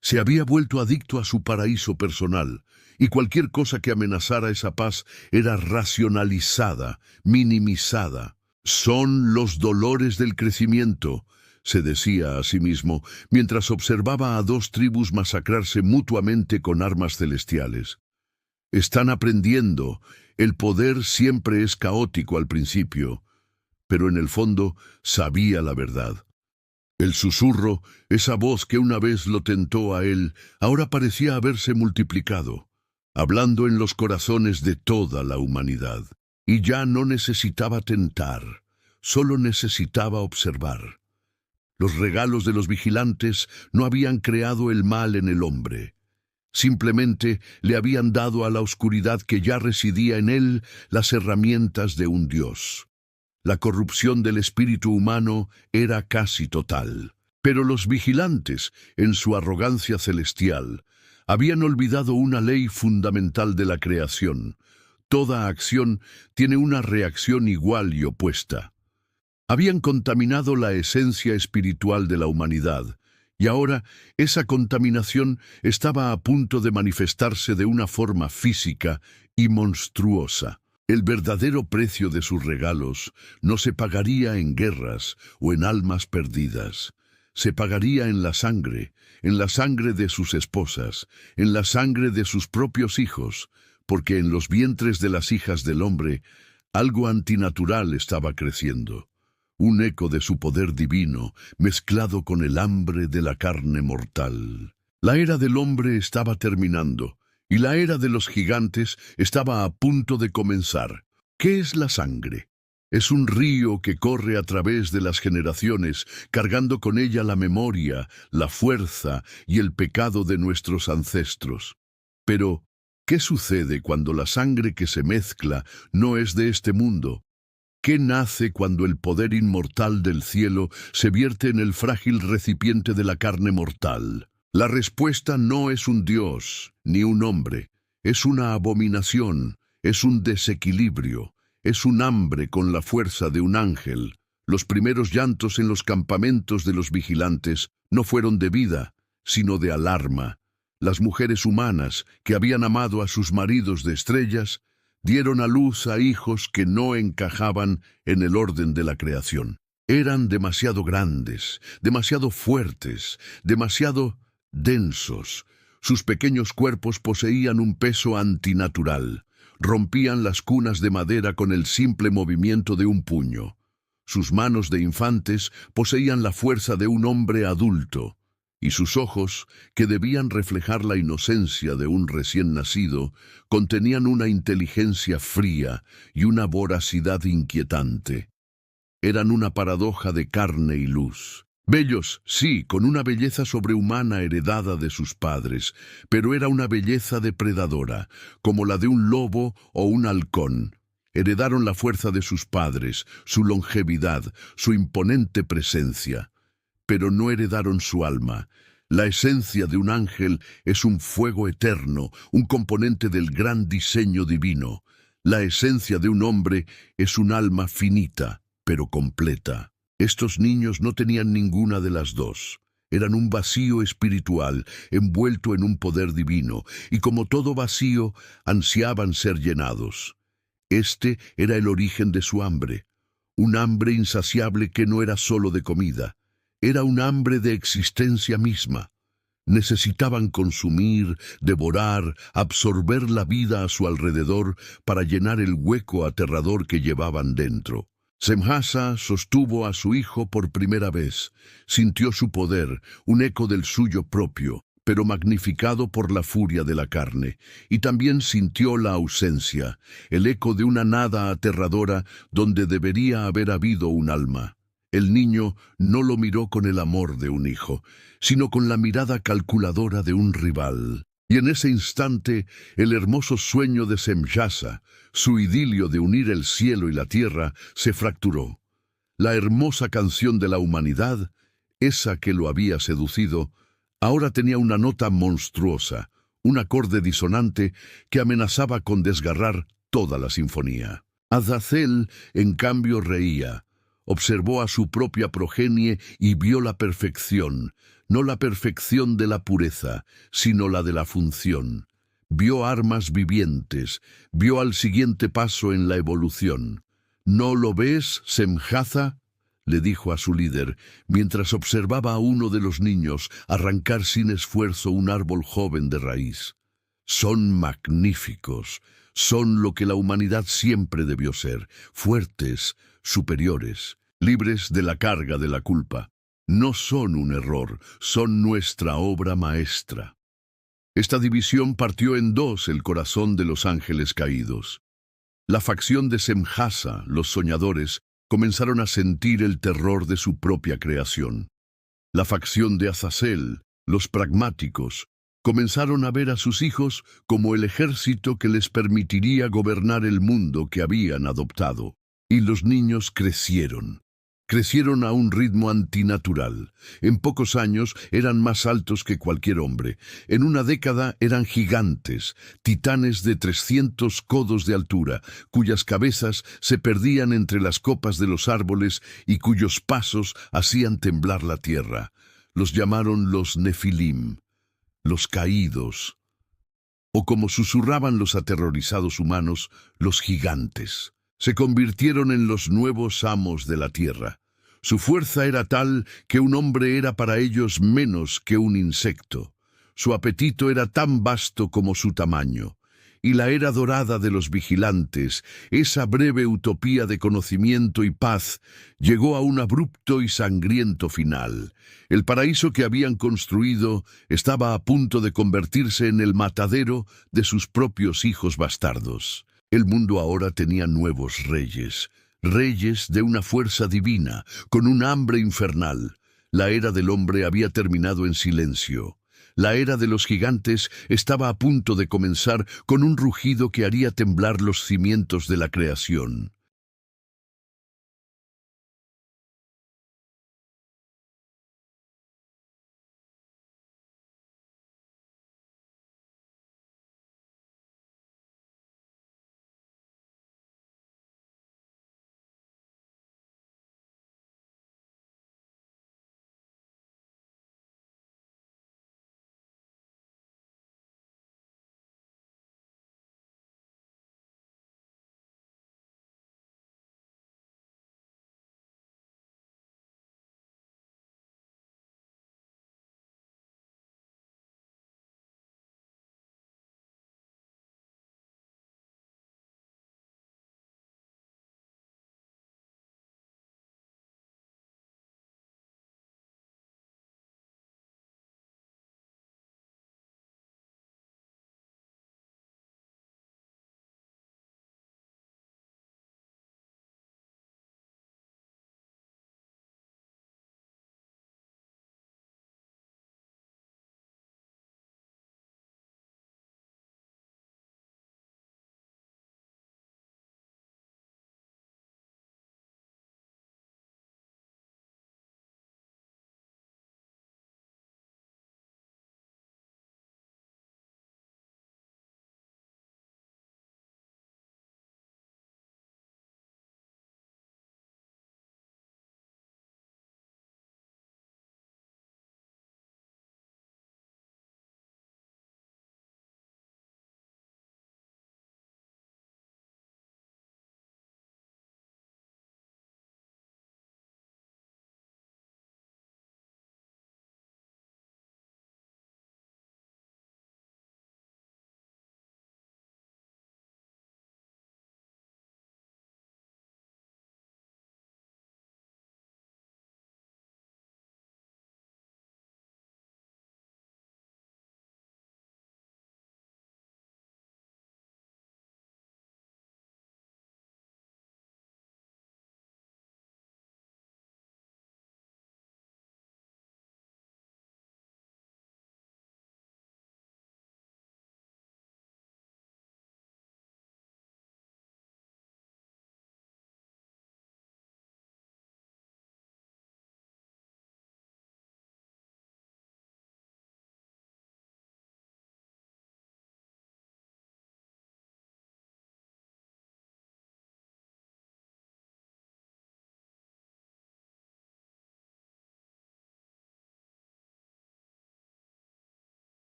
Se había vuelto adicto a su paraíso personal, y cualquier cosa que amenazara esa paz era racionalizada, minimizada. Son los dolores del crecimiento, se decía a sí mismo, mientras observaba a dos tribus masacrarse mutuamente con armas celestiales. Están aprendiendo, el poder siempre es caótico al principio, pero en el fondo sabía la verdad. El susurro, esa voz que una vez lo tentó a él, ahora parecía haberse multiplicado, hablando en los corazones de toda la humanidad. Y ya no necesitaba tentar, solo necesitaba observar. Los regalos de los vigilantes no habían creado el mal en el hombre. Simplemente le habían dado a la oscuridad que ya residía en él las herramientas de un dios. La corrupción del espíritu humano era casi total. Pero los vigilantes, en su arrogancia celestial, habían olvidado una ley fundamental de la creación. Toda acción tiene una reacción igual y opuesta. Habían contaminado la esencia espiritual de la humanidad, y ahora esa contaminación estaba a punto de manifestarse de una forma física y monstruosa. El verdadero precio de sus regalos no se pagaría en guerras o en almas perdidas. Se pagaría en la sangre de sus esposas, en la sangre de sus propios hijos, porque en los vientres de las hijas del hombre algo antinatural estaba creciendo. Un eco de su poder divino, mezclado con el hambre de la carne mortal. La era del hombre estaba terminando, y la era de los gigantes estaba a punto de comenzar. ¿Qué es la sangre? Es un río que corre a través de las generaciones, cargando con ella la memoria, la fuerza y el pecado de nuestros ancestros. Pero, ¿qué sucede cuando la sangre que se mezcla no es de este mundo? ¿Qué nace cuando el poder inmortal del cielo se vierte en el frágil recipiente de la carne mortal? La respuesta no es un dios, ni un hombre. Es una abominación, es un desequilibrio, es un hambre con la fuerza de un ángel. Los primeros llantos en los campamentos de los vigilantes no fueron de vida, sino de alarma. Las mujeres humanas, que habían amado a sus maridos de estrellas, dieron a luz a hijos que no encajaban en el orden de la creación. Eran demasiado grandes, demasiado fuertes, demasiado densos. Sus pequeños cuerpos poseían un peso antinatural. Rompían las cunas de madera con el simple movimiento de un puño. Sus manos de infantes poseían la fuerza de un hombre adulto, y sus ojos, que debían reflejar la inocencia de un recién nacido, contenían una inteligencia fría y una voracidad inquietante. Eran una paradoja de carne y luz. Bellos, sí, con una belleza sobrehumana heredada de sus padres, pero era una belleza depredadora, como la de un lobo o un halcón. Heredaron la fuerza de sus padres, su longevidad, su imponente presencia, pero no heredaron su alma. La esencia de un ángel es un fuego eterno, un componente del gran diseño divino. La esencia de un hombre es un alma finita, pero completa. Estos niños no tenían ninguna de las dos. Eran un vacío espiritual, envuelto en un poder divino, y como todo vacío, ansiaban ser llenados. Este era el origen de su hambre, un hambre insaciable que no era solo de comida, era un hambre de existencia misma. Necesitaban consumir, devorar, absorber la vida a su alrededor para llenar el hueco aterrador que llevaban dentro. Semjasa sostuvo a su hijo por primera vez, sintió su poder, un eco del suyo propio, pero magnificado por la furia de la carne, y también sintió la ausencia, el eco de una nada aterradora donde debería haber habido un alma. El niño no lo miró con el amor de un hijo, sino con la mirada calculadora de un rival. Y en ese instante, el hermoso sueño de Semjasa, su idilio de unir el cielo y la tierra, se fracturó. La hermosa canción de la humanidad, esa que lo había seducido, ahora tenía una nota monstruosa, un acorde disonante que amenazaba con desgarrar toda la sinfonía. Azazel, en cambio, reía. Observó a su propia progenie y vio la perfección, no la perfección de la pureza, sino la de la función. Vio armas vivientes, vio al siguiente paso en la evolución. ¿No lo ves, Semjasa?, le dijo a su líder, mientras observaba a uno de los niños arrancar sin esfuerzo un árbol joven de raíz. Son magníficos, son lo que la humanidad siempre debió ser, fuertes, superiores, libres de la carga de la culpa. No son un error, son nuestra obra maestra. Esta división partió en dos el corazón de los ángeles caídos. La facción de Semjasa, los soñadores, comenzaron a sentir el terror de su propia creación. La facción de Azazel, los pragmáticos, comenzaron a ver a sus hijos como el ejército que les permitiría gobernar el mundo que habían adoptado. Y los niños crecieron. Crecieron a un ritmo antinatural. En pocos años eran más altos que cualquier hombre. En una década eran gigantes, titanes de 300 codos de altura, cuyas cabezas se perdían entre las copas de los árboles y cuyos pasos hacían temblar la tierra. Los llamaron los Nefilim, los caídos, o como susurraban los aterrorizados humanos, los gigantes. Se convirtieron en los nuevos amos de la tierra. Su fuerza era tal que un hombre era para ellos menos que un insecto. Su apetito era tan vasto como su tamaño. Y la era dorada de los vigilantes, esa breve utopía de conocimiento y paz, llegó a un abrupto y sangriento final. El paraíso que habían construido estaba a punto de convertirse en el matadero de sus propios hijos bastardos. El mundo ahora tenía nuevos reyes, reyes de una fuerza divina, con un hambre infernal. La era del hombre había terminado en silencio. La era de los gigantes estaba a punto de comenzar con un rugido que haría temblar los cimientos de la creación.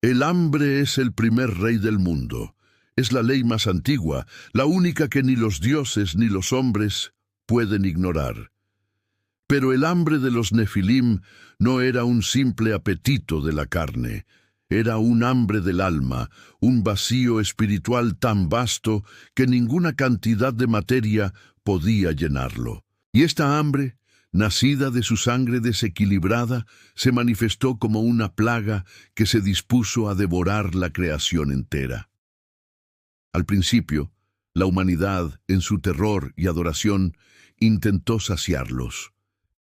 El hambre es el primer rey del mundo. Es la ley más antigua, la única que ni los dioses ni los hombres pueden ignorar. Pero el hambre de los Nefilim no era un simple apetito de la carne. Era un hambre del alma, un vacío espiritual tan vasto que ninguna cantidad de materia podía llenarlo. Y esta hambre, nacida de su sangre desequilibrada, se manifestó como una plaga que se dispuso a devorar la creación entera. Al principio, la humanidad, en su terror y adoración, intentó saciarlos.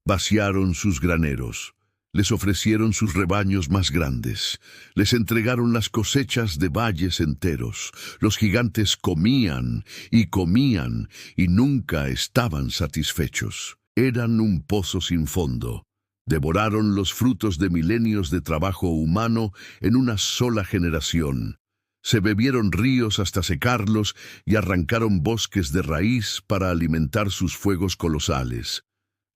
Vaciaron sus graneros, les ofrecieron sus rebaños más grandes, les entregaron las cosechas de valles enteros. Los gigantes comían y nunca estaban satisfechos. Eran un pozo sin fondo. Devoraron los frutos de milenios de trabajo humano en una sola generación. Se bebieron ríos hasta secarlos y arrancaron bosques de raíz para alimentar sus fuegos colosales.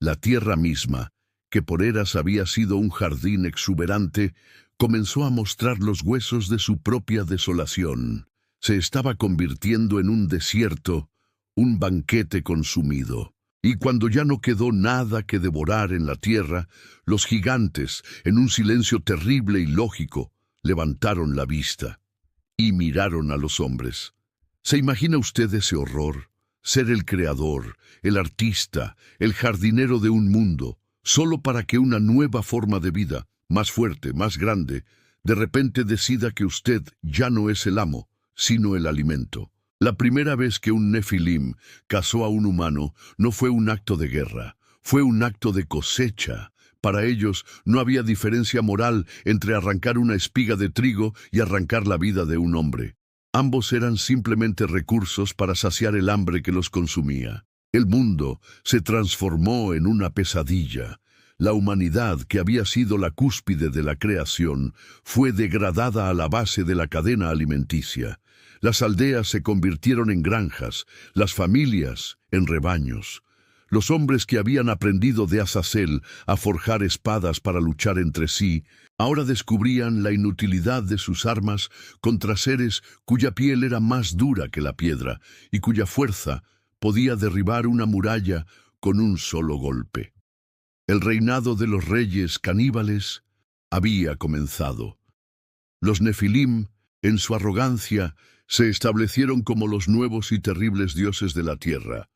La tierra misma, que por eras había sido un jardín exuberante, comenzó a mostrar los huesos de su propia desolación. Se estaba convirtiendo en un desierto, un banquete consumido. Y cuando ya no quedó nada que devorar en la tierra, los gigantes, en un silencio terrible y lógico, levantaron la vista y miraron a los hombres. ¿Se imagina usted ese horror? Ser el creador, el artista, el jardinero de un mundo, solo para que una nueva forma de vida, más fuerte, más grande, de repente decida que usted ya no es el amo, sino el alimento. La primera vez que un Nefilim cazó a un humano no fue un acto de guerra, fue un acto de cosecha. Para ellos no había diferencia moral entre arrancar una espiga de trigo y arrancar la vida de un hombre. Ambos eran simplemente recursos para saciar el hambre que los consumía. El mundo se transformó en una pesadilla. La humanidad, que había sido la cúspide de la creación, fue degradada a la base de la cadena alimenticia. Las aldeas se convirtieron en granjas, las familias en rebaños. Los hombres que habían aprendido de Azazel a forjar espadas para luchar entre sí, ahora descubrían la inutilidad de sus armas contra seres cuya piel era más dura que la piedra y cuya fuerza podía derribar una muralla con un solo golpe. El reinado de los reyes caníbales había comenzado. Los Nefilim, en su arrogancia, se establecieron como los nuevos y terribles dioses de la tierra.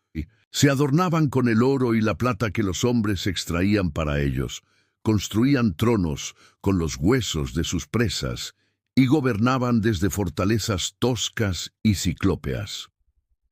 Se adornaban con el oro y la plata que los hombres extraían para ellos, construían tronos con los huesos de sus presas y gobernaban desde fortalezas toscas y ciclópeas.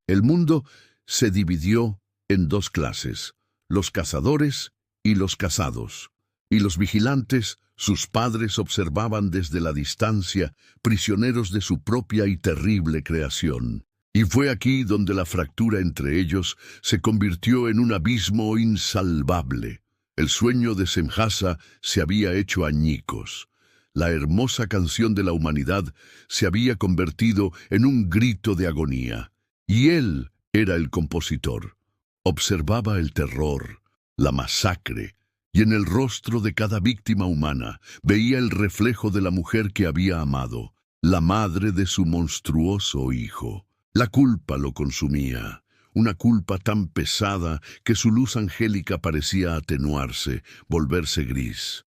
El mundo se dividió en dos clases, los cazadores y los cazados, y los vigilantes, sus padres, observaban desde la distancia, prisioneros de su propia y terrible creación. Y fue aquí donde la fractura entre ellos se convirtió en un abismo insalvable. El sueño de Semjasa se había hecho añicos. La hermosa canción de la humanidad se había convertido en un grito de agonía. Y él era el compositor. Observaba el terror, la masacre, y en el rostro de cada víctima humana veía el reflejo de la mujer que había amado, la madre de su monstruoso hijo. La culpa lo consumía, una culpa tan pesada que su luz angélica parecía atenuarse, volverse gris.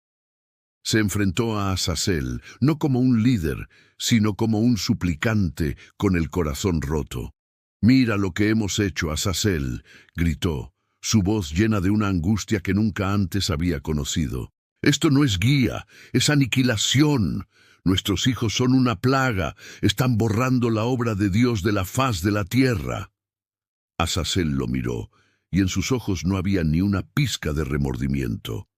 Se enfrentó a Azazel, no como un líder, sino como un suplicante con el corazón roto. «Mira lo que hemos hecho, Azazel», gritó, su voz llena de una angustia que nunca antes había conocido. «Esto no es guía, es aniquilación. Nuestros hijos son una plaga, están borrando la obra de Dios de la faz de la tierra». Azazel lo miró, y en sus ojos no había ni una pizca de remordimiento,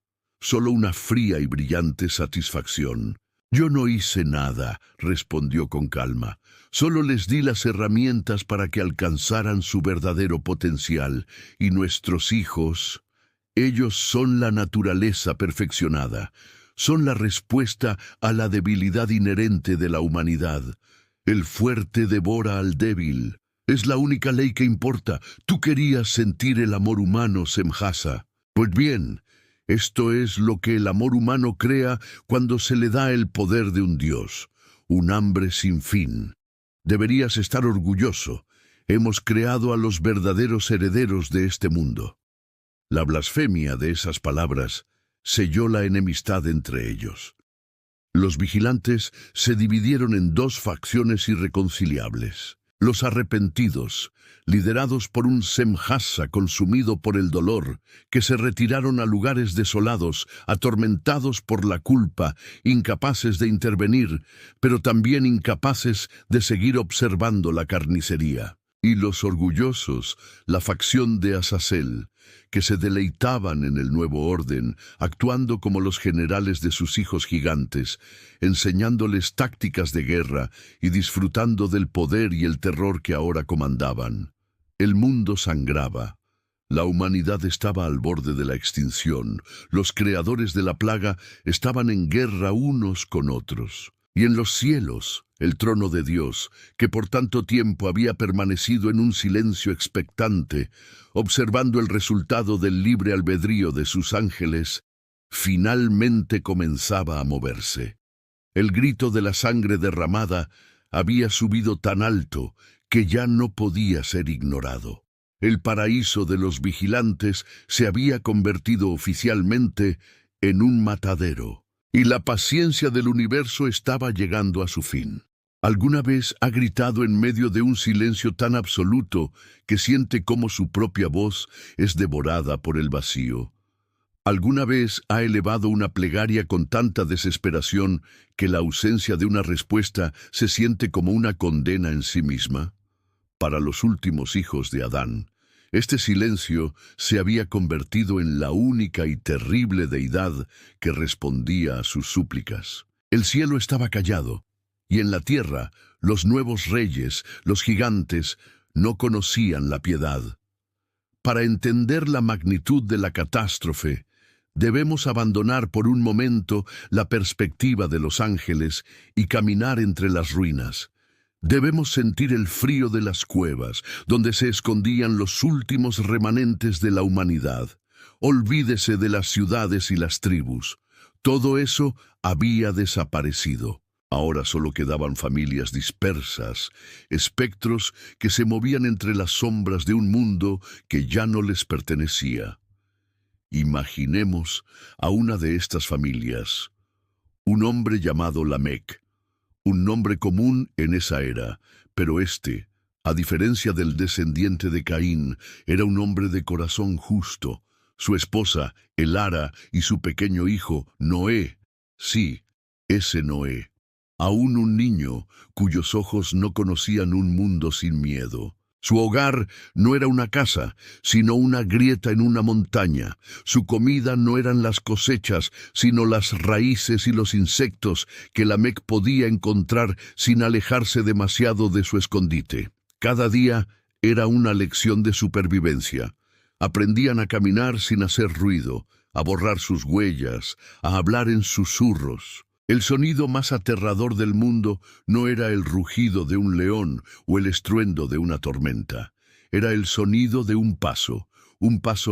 solo una fría y brillante satisfacción. «Yo no hice nada», respondió con calma. «Solo les di las herramientas para que alcanzaran su verdadero potencial, y nuestros hijos, ellos son la naturaleza perfeccionada. Son la respuesta a la debilidad inherente de la humanidad. El fuerte devora al débil. Es la única ley que importa. Tú querías sentir el amor humano, Semjasa. Pues bien, Esto es lo que el amor humano crea cuando se le da el poder de un Dios, un hambre sin fin. Deberías estar orgulloso. Hemos creado a los verdaderos herederos de este mundo. La blasfemia de esas palabras selló la enemistad entre ellos. Los vigilantes se dividieron en dos facciones irreconciliables. Los arrepentidos, liderados por un Semjasa consumido por el dolor, que se retiraron a lugares desolados, atormentados por la culpa, incapaces de intervenir, pero también incapaces de seguir observando la carnicería. Y los orgullosos, la facción de Azazel, que se deleitaban en el nuevo orden, actuando como los generales de sus hijos gigantes, enseñándoles tácticas de guerra y disfrutando del poder y el terror que ahora comandaban. El mundo sangraba. La humanidad estaba al borde de la extinción. Los creadores de la plaga estaban en guerra unos con otros. Y en los cielos, el trono de Dios, que por tanto tiempo había permanecido en un silencio expectante, observando el resultado del libre albedrío de sus ángeles, finalmente comenzaba a moverse. El grito de la sangre derramada había subido tan alto que ya no podía ser ignorado. El paraíso de los vigilantes se había convertido oficialmente en un matadero. Y la paciencia del universo estaba llegando a su fin. ¿Alguna vez ha gritado en medio de un silencio tan absoluto que siente cómo su propia voz es devorada por el vacío? ¿Alguna vez ha elevado una plegaria con tanta desesperación que la ausencia de una respuesta se siente como una condena en sí misma? Para los últimos hijos de Adán, este silencio se había convertido en la única y terrible deidad que respondía a sus súplicas. El cielo estaba callado, y en la tierra los nuevos reyes, los gigantes, no conocían la piedad. Para entender la magnitud de la catástrofe, debemos abandonar por un momento la perspectiva de los ángeles y caminar entre las ruinas. Debemos sentir el frío de las cuevas, donde se escondían los últimos remanentes de la humanidad. Olvídese de las ciudades y las tribus. Todo eso había desaparecido. Ahora solo quedaban familias dispersas, espectros que se movían entre las sombras de un mundo que ya no les pertenecía. Imaginemos a una de estas familias, un hombre llamado Lamec. Un nombre común en esa era, pero a diferencia del descendiente de Caín, era un hombre de corazón justo. Su esposa, Elara, y su pequeño hijo, Noé. Sí, ese Noé. Aún un niño cuyos ojos no conocían un mundo sin miedo. Su hogar no era una casa, sino una grieta en una montaña. Su comida no eran las cosechas, sino las raíces y los insectos que Lamec podía encontrar sin alejarse demasiado de su escondite. Cada día era una lección de supervivencia. Aprendían a caminar sin hacer ruido, a borrar sus huellas, a hablar en susurros. El sonido más aterrador del mundo no era el rugido de un león o el estruendo de una tormenta. Era el sonido de un paso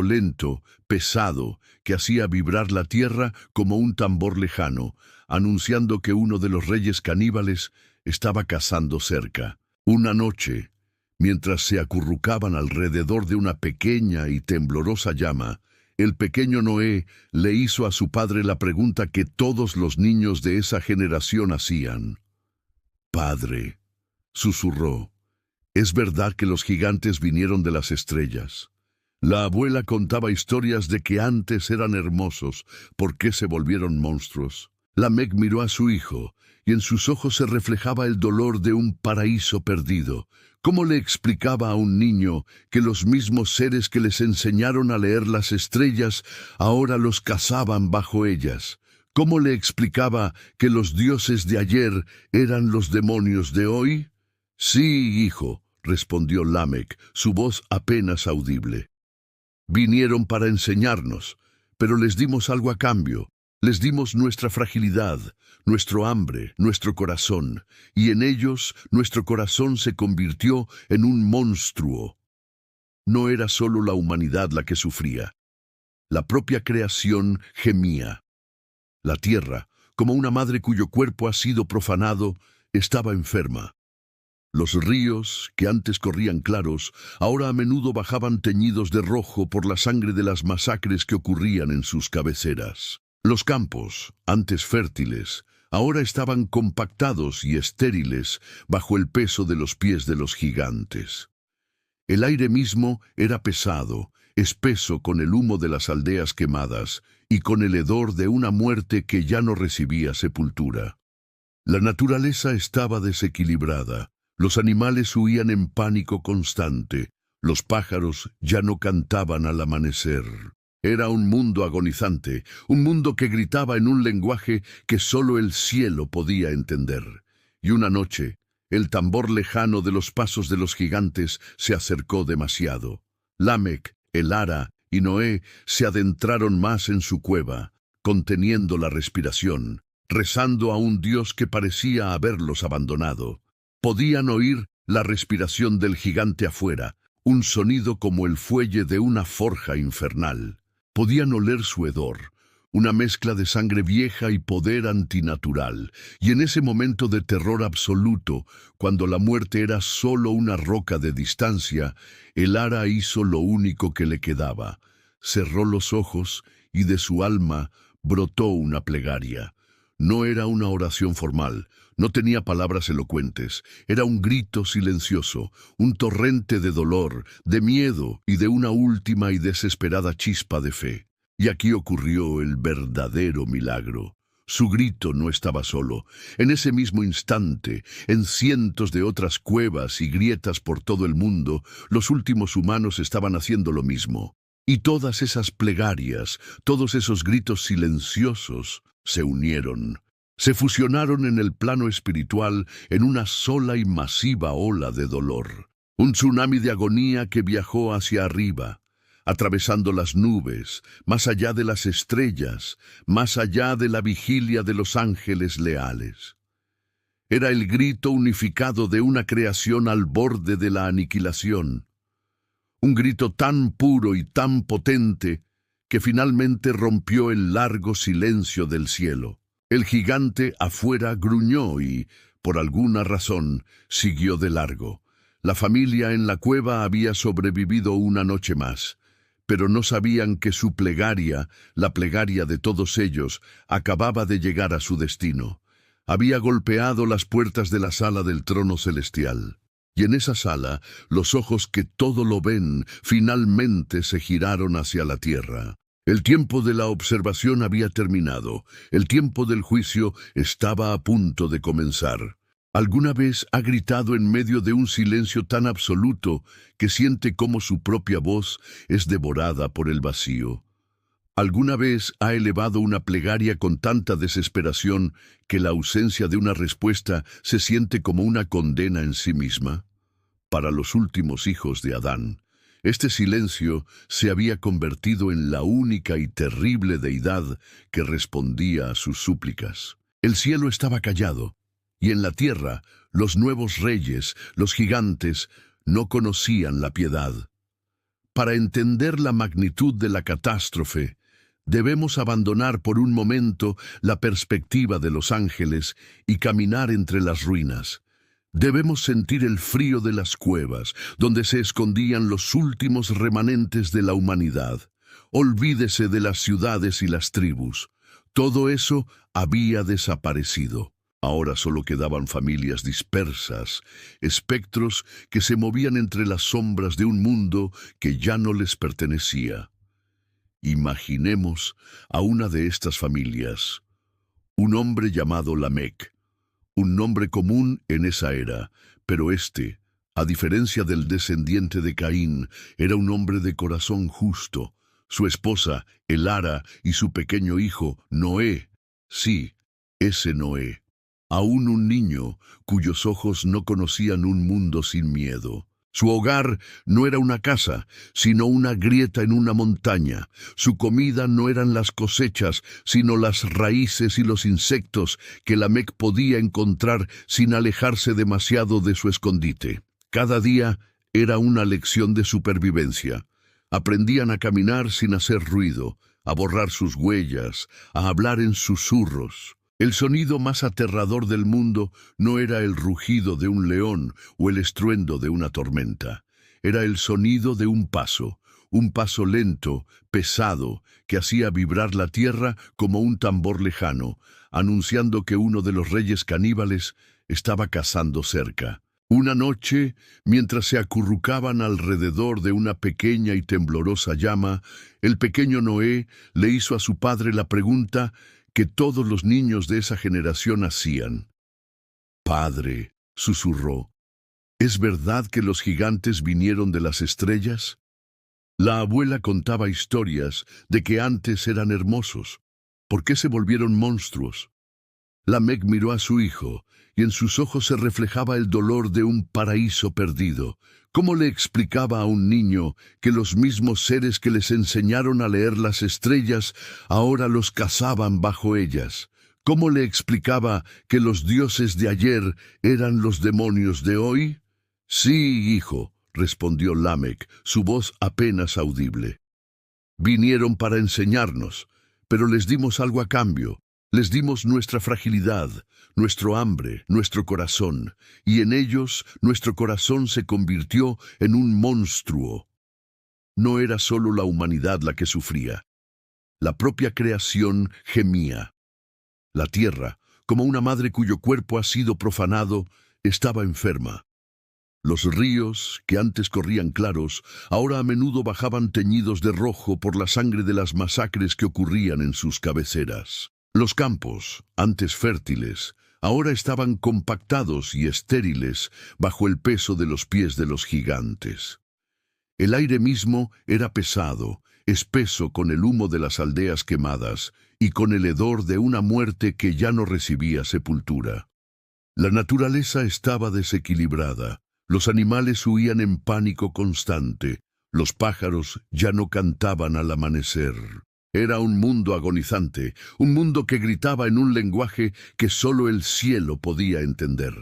lento, pesado, que hacía vibrar la tierra como un tambor lejano, anunciando que uno de los reyes caníbales estaba cazando cerca. Una noche, mientras se acurrucaban alrededor de una pequeña y temblorosa llama, el pequeño Noé le hizo a su padre la pregunta que todos los niños de esa generación hacían. «Padre», susurró, «¿es verdad que los gigantes vinieron de las estrellas?» La abuela contaba historias de que antes eran hermosos, ¿por qué se volvieron monstruos? Lamec miró a su hijo, y en sus ojos se reflejaba el dolor de un paraíso perdido. ¿Cómo le explicaba a un niño que los mismos seres que les enseñaron a leer las estrellas ahora los cazaban bajo ellas? ¿Cómo le explicaba que los dioses de ayer eran los demonios de hoy? «Sí, hijo», respondió Lamec, su voz apenas audible. «Vinieron para enseñarnos, pero les dimos algo a cambio. Les dimos nuestra fragilidad, nuestro hambre, nuestro corazón, y en ellos nuestro corazón se convirtió en un monstruo». No era solo la humanidad la que sufría. La propia creación gemía. La tierra, como una madre cuyo cuerpo ha sido profanado, estaba enferma. Los ríos, que antes corrían claros, ahora a menudo bajaban teñidos de rojo por la sangre de las masacres que ocurrían en sus cabeceras. Los campos, antes fértiles, ahora estaban compactados y estériles bajo el peso de los pies de los gigantes. El aire mismo era pesado, espeso con el humo de las aldeas quemadas y con el hedor de una muerte que ya no recibía sepultura. La naturaleza estaba desequilibrada. Los animales huían en pánico constante. Los pájaros ya no cantaban al amanecer. Era un mundo agonizante, un mundo que gritaba en un lenguaje que solo el cielo podía entender. Y una noche, el tambor lejano de los pasos de los gigantes se acercó demasiado. Lamec, Elara y Noé se adentraron más en su cueva, conteniendo la respiración, rezando a un Dios que parecía haberlos abandonado. Podían oír la respiración del gigante afuera, un sonido como el fuelle de una forja infernal. Podían oler su hedor, una mezcla de sangre vieja y poder antinatural, y en ese momento de terror absoluto, cuando la muerte era solo una roca de distancia, Elara hizo lo único que le quedaba. Cerró los ojos y de su alma brotó una plegaria. No era una oración formal, no tenía palabras elocuentes, era un grito silencioso, un torrente de dolor, de miedo y de una última y desesperada chispa de fe. Y aquí ocurrió el verdadero milagro. Su grito no estaba solo. En ese mismo instante, en cientos de otras cuevas y grietas por todo el mundo, los últimos humanos estaban haciendo lo mismo. Y todas esas plegarias, todos esos gritos silenciosos, se unieron. Se fusionaron en el plano espiritual en una sola y masiva ola de dolor. Un tsunami de agonía que viajó hacia arriba, atravesando las nubes, más allá de las estrellas, más allá de la vigilia de los ángeles leales. Era el grito unificado de una creación al borde de la aniquilación. Un grito tan puro y tan potente que finalmente rompió el largo silencio del cielo. El gigante afuera gruñó y, por alguna razón, siguió de largo. La familia en la cueva había sobrevivido una noche más, pero no sabían que su plegaria, la plegaria de todos ellos, acababa de llegar a su destino. Había golpeado las puertas de la sala del trono celestial. Y en esa sala, los ojos que todo lo ven, finalmente se giraron hacia la tierra. El tiempo de la observación había terminado. El tiempo del juicio estaba a punto de comenzar. ¿Alguna vez ha gritado en medio de un silencio tan absoluto que siente cómo su propia voz es devorada por el vacío? ¿Alguna vez ha elevado una plegaria con tanta desesperación que la ausencia de una respuesta se siente como una condena en sí misma? Para los últimos hijos de Adán, este silencio se había convertido en la única y terrible deidad que respondía a sus súplicas. El cielo estaba callado, y en la tierra los nuevos reyes, los gigantes, no conocían la piedad. Para entender la magnitud de la catástrofe, debemos abandonar por un momento la perspectiva de los ángeles y caminar entre las ruinas. Debemos sentir el frío de las cuevas, donde se escondían los últimos remanentes de la humanidad. Olvídese de las ciudades y las tribus. Todo eso había desaparecido. Ahora solo quedaban familias dispersas, espectros que se movían entre las sombras de un mundo que ya no les pertenecía. Imaginemos a una de estas familias, un hombre llamado Lamec. Un nombre común en esa era, pero este, a diferencia del descendiente de Caín, era un hombre de corazón justo. Su esposa, Elara, y su pequeño hijo, Noé. Sí, ese Noé. Aún un niño cuyos ojos no conocían un mundo sin miedo. Su hogar no era una casa, sino una grieta en una montaña. Su comida no eran las cosechas, sino las raíces y los insectos que Lamec podía encontrar sin alejarse demasiado de su escondite. Cada día era una lección de supervivencia. Aprendían a caminar sin hacer ruido, a borrar sus huellas, a hablar en susurros. El sonido más aterrador del mundo no era el rugido de un león o el estruendo de una tormenta. Era el sonido de un paso lento, pesado, que hacía vibrar la tierra como un tambor lejano, anunciando que uno de los reyes caníbales estaba cazando cerca. Una noche, mientras se acurrucaban alrededor de una pequeña y temblorosa llama, el pequeño Noé le hizo a su padre la pregunta que todos los niños de esa generación hacían. «Padre», susurró, ¿es verdad que los gigantes vinieron de las estrellas? La abuela contaba historias de que antes eran hermosos. ¿Por qué se volvieron monstruos? Lamec miró a su hijo, y en sus ojos se reflejaba el dolor de un paraíso perdido. ¿Cómo le explicaba a un niño que los mismos seres que les enseñaron a leer las estrellas ahora los cazaban bajo ellas? ¿Cómo le explicaba que los dioses de ayer eran los demonios de hoy? «Sí, hijo», respondió Lamec, su voz apenas audible. «Vinieron para enseñarnos, pero les dimos algo a cambio. Les dimos nuestra fragilidad, nuestro hambre, nuestro corazón, y en ellos nuestro corazón se convirtió en un monstruo». No era solo la humanidad la que sufría. La propia creación gemía. La tierra, como una madre cuyo cuerpo ha sido profanado, estaba enferma. Los ríos, que antes corrían claros, ahora a menudo bajaban teñidos de rojo por la sangre de las masacres que ocurrían en sus cabeceras. Los campos, antes fértiles, ahora estaban compactados y estériles bajo el peso de los pies de los gigantes. El aire mismo era pesado, espeso con el humo de las aldeas quemadas y con el hedor de una muerte que ya no recibía sepultura. La naturaleza estaba desequilibrada. Los animales huían en pánico constante. Los pájaros ya no cantaban al amanecer. Era un mundo agonizante, un mundo que gritaba en un lenguaje que solo el cielo podía entender.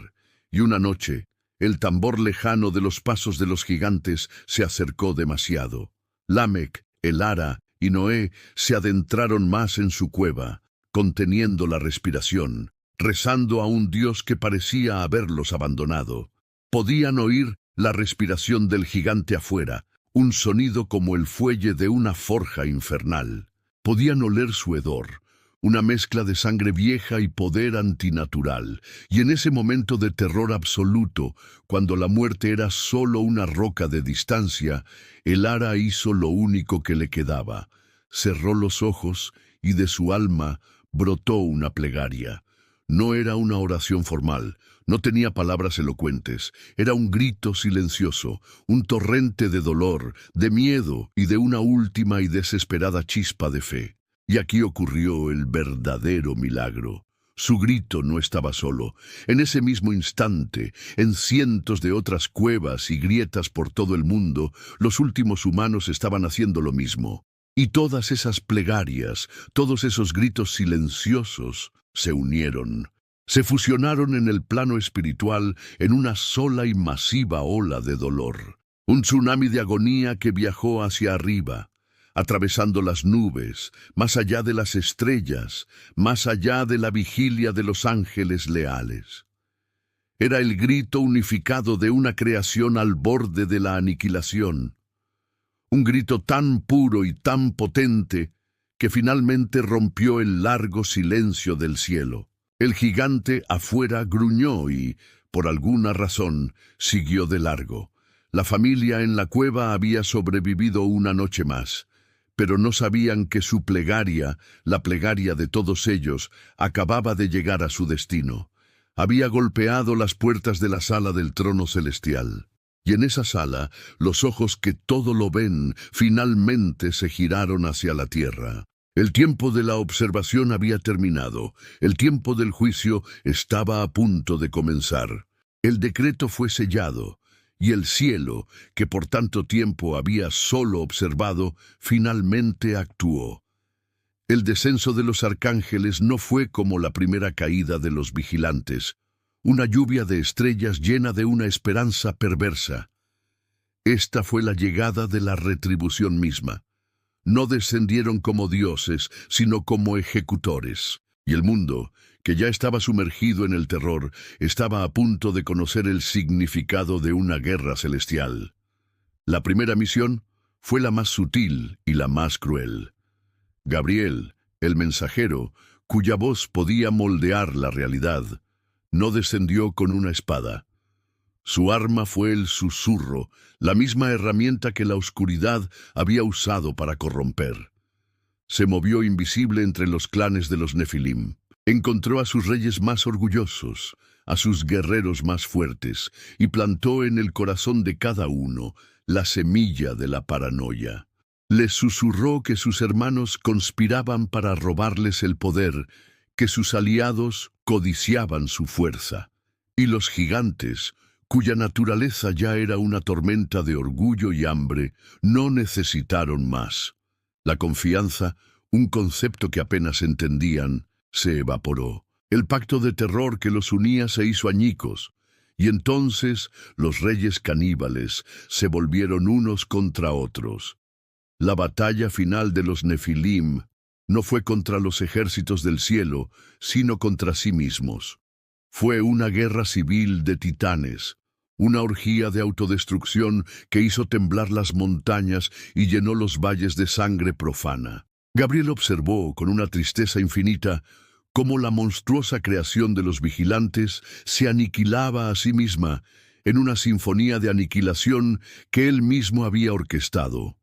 Y una noche, el tambor lejano de los pasos de los gigantes se acercó demasiado. Lamec, el Ara y Noé se adentraron más en su cueva, conteniendo la respiración, rezando a un Dios que parecía haberlos abandonado. Podían oír la respiración del gigante afuera, un sonido como el fuelle de una forja infernal. Podían oler su hedor, una mezcla de sangre vieja y poder antinatural, y en ese momento de terror absoluto, cuando la muerte era solo una roca de distancia, el Ara hizo lo único que le quedaba. Cerró los ojos y de su alma brotó una plegaria. No era una oración formal, no tenía palabras elocuentes, era un grito silencioso, un torrente de dolor, de miedo y de una última y desesperada chispa de fe. Y aquí ocurrió el verdadero milagro. Su grito no estaba solo. En ese mismo instante, en cientos de otras cuevas y grietas por todo el mundo, los últimos humanos estaban haciendo lo mismo. Y todas esas plegarias, todos esos gritos silenciosos, se unieron. Se fusionaron en el plano espiritual en una sola y masiva ola de dolor. Un tsunami de agonía que viajó hacia arriba, atravesando las nubes, más allá de las estrellas, más allá de la vigilia de los ángeles leales. Era el grito unificado de una creación al borde de la aniquilación. Un grito tan puro y tan potente que finalmente rompió el largo silencio del cielo. El gigante afuera gruñó y, por alguna razón, siguió de largo. La familia en la cueva había sobrevivido una noche más, pero no sabían que su plegaria, la plegaria de todos ellos, acababa de llegar a su destino. Había golpeado las puertas de la sala del trono celestial. Y en esa sala, los ojos que todo lo ven finalmente se giraron hacia la tierra. El tiempo de la observación había terminado. El tiempo del juicio estaba a punto de comenzar. El decreto fue sellado, y el cielo, que por tanto tiempo había solo observado, finalmente actuó. El descenso de los arcángeles no fue como la primera caída de los vigilantes, una lluvia de estrellas llena de una esperanza perversa. Esta fue la llegada de la retribución misma. No descendieron como dioses, sino como ejecutores. Y el mundo, que ya estaba sumergido en el terror, estaba a punto de conocer el significado de una guerra celestial. La primera misión fue la más sutil y la más cruel. Gabriel, el mensajero, cuya voz podía moldear la realidad, no descendió con una espada. Su arma fue el susurro, la misma herramienta que la oscuridad había usado para corromper. Se movió invisible entre los clanes de los Nefilim. Encontró a sus reyes más orgullosos, a sus guerreros más fuertes, y plantó en el corazón de cada uno la semilla de la paranoia. Les susurró que sus hermanos conspiraban para robarles el poder, que sus aliados codiciaban su fuerza. Y los gigantes, cuya naturaleza ya era una tormenta de orgullo y hambre, no necesitaron más. La confianza, un concepto que apenas entendían, se evaporó. El pacto de terror que los unía se hizo añicos, y entonces los reyes caníbales se volvieron unos contra otros. La batalla final de los Nefilim no fue contra los ejércitos del cielo, sino contra sí mismos. Fue una guerra civil de titanes, una orgía de autodestrucción que hizo temblar las montañas y llenó los valles de sangre profana. Gabriel observó con una tristeza infinita cómo la monstruosa creación de los vigilantes se aniquilaba a sí misma en una sinfonía de aniquilación que él mismo había orquestado.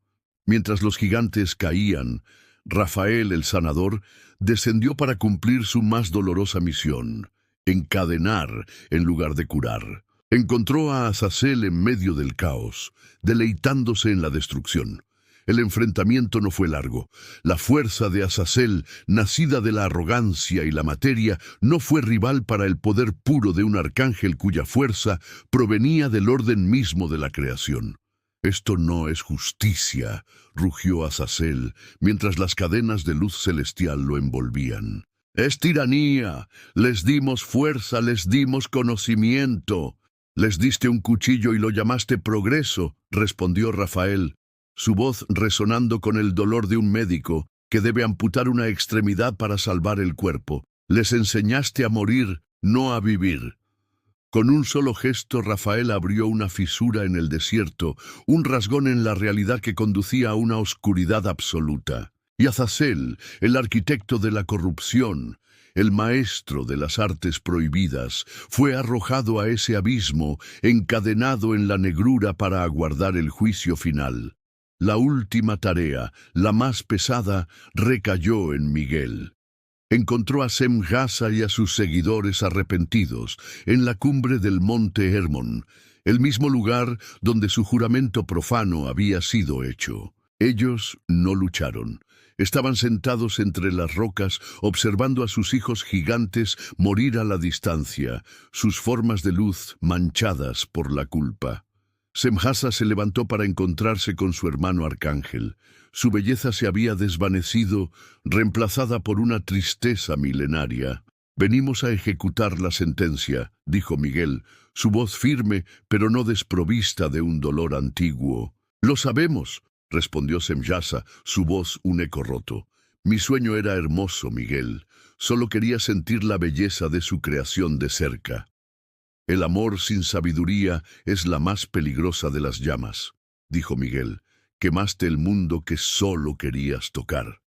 Mientras los gigantes caían, Rafael, el sanador, descendió para cumplir su más dolorosa misión: encadenar en lugar de curar. Encontró a Azazel en medio del caos, deleitándose en la destrucción. El enfrentamiento no fue largo. La fuerza de Azazel, nacida de la arrogancia y la materia, no fue rival para el poder puro de un arcángel cuya fuerza provenía del orden mismo de la creación. «Esto no es justicia», rugió Azazel, mientras las cadenas de luz celestial lo envolvían. «Es tiranía. Les dimos fuerza, les dimos conocimiento. Les diste un cuchillo y lo llamaste progreso», respondió Rafael, su voz resonando con el dolor de un médico que debe amputar una extremidad para salvar el cuerpo. «Les enseñaste a morir, no a vivir». Con un solo gesto, Rafael abrió una fisura en el desierto, un rasgón en la realidad que conducía a una oscuridad absoluta. Y Azazel, el arquitecto de la corrupción, el maestro de las artes prohibidas, fue arrojado a ese abismo, encadenado en la negrura para aguardar el juicio final. La última tarea, la más pesada, recayó en Miguel. Encontró a Semjasa y a sus seguidores arrepentidos en la cumbre del monte Hermón, el mismo lugar donde su juramento profano había sido hecho. Ellos no lucharon. Estaban sentados entre las rocas observando a sus hijos gigantes morir a la distancia, sus formas de luz manchadas por la culpa. Semjasa se levantó para encontrarse con su hermano arcángel. Su belleza se había desvanecido, reemplazada por una tristeza milenaria. «Venimos a ejecutar la sentencia», dijo Miguel, su voz firme, pero no desprovista de un dolor antiguo. «Lo sabemos», respondió Semjasa, su voz un eco roto. «Mi sueño era hermoso, Miguel. Solo quería sentir la belleza de su creación de cerca». «El amor sin sabiduría es la más peligrosa de las llamas», dijo Miguel. «Quemaste el mundo que solo querías tocar».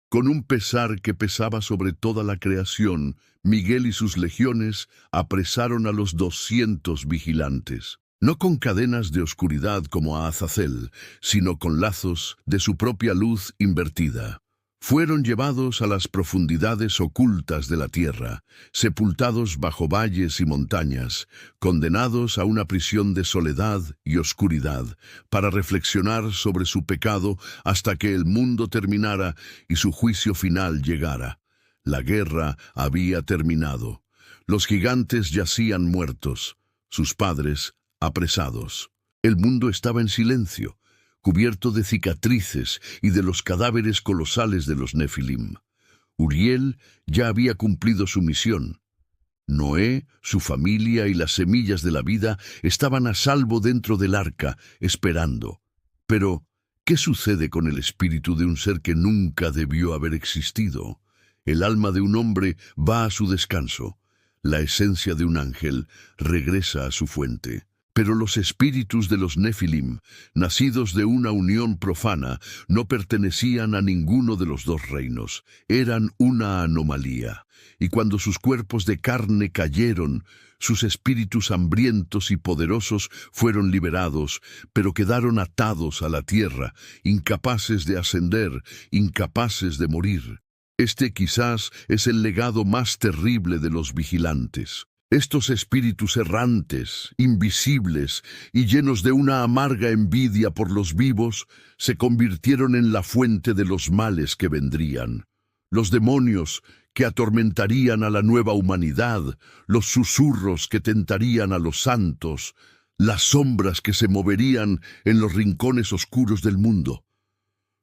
Con un pesar que pesaba sobre toda la creación, Miguel y sus legiones apresaron a los 200 vigilantes. No con cadenas de oscuridad como a Azazel, sino con lazos de su propia luz invertida. Fueron llevados a las profundidades ocultas de la tierra, sepultados bajo valles y montañas, condenados a una prisión de soledad y oscuridad, para reflexionar sobre su pecado hasta que el mundo terminara y su juicio final llegara. La guerra había terminado. Los gigantes yacían muertos, sus padres apresados. El mundo estaba en silencio, cubierto de cicatrices y de los cadáveres colosales de los Nefilim. Uriel ya había cumplido su misión. Noé, su familia y las semillas de la vida estaban a salvo dentro del arca, esperando. Pero, ¿qué sucede con el espíritu de un ser que nunca debió haber existido? El alma de un hombre va a su descanso. La esencia de un ángel regresa a su fuente. Pero los espíritus de los Nefilim, nacidos de una unión profana, no pertenecían a ninguno de los dos reinos. Eran una anomalía. Y cuando sus cuerpos de carne cayeron, sus espíritus hambrientos y poderosos fueron liberados, pero quedaron atados a la tierra, incapaces de ascender, incapaces de morir. Este quizás es el legado más terrible de los vigilantes. Estos espíritus errantes, invisibles y llenos de una amarga envidia por los vivos, se convirtieron en la fuente de los males que vendrían. Los demonios que atormentarían a la nueva humanidad, los susurros que tentarían a los santos, las sombras que se moverían en los rincones oscuros del mundo.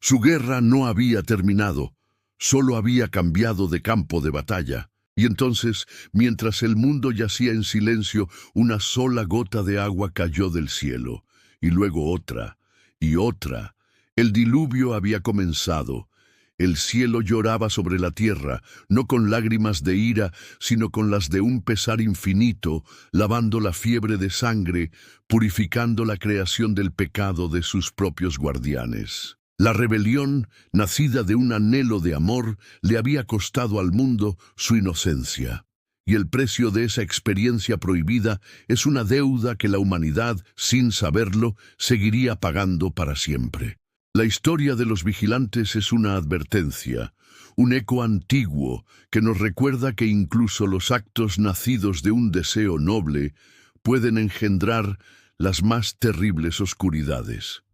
Su guerra no había terminado, solo había cambiado de campo de batalla. Y entonces, mientras el mundo yacía en silencio, una sola gota de agua cayó del cielo, y luego otra, y otra. El diluvio había comenzado. El cielo lloraba sobre la tierra, no con lágrimas de ira, sino con las de un pesar infinito, lavando la fiebre de sangre, purificando la creación del pecado de sus propios guardianes. La rebelión, nacida de un anhelo de amor, le había costado al mundo su inocencia. Y el precio de esa experiencia prohibida es una deuda que la humanidad, sin saberlo, seguiría pagando para siempre. La historia de los vigilantes es una advertencia, un eco antiguo que nos recuerda que incluso los actos nacidos de un deseo noble pueden engendrar las más terribles oscuridades.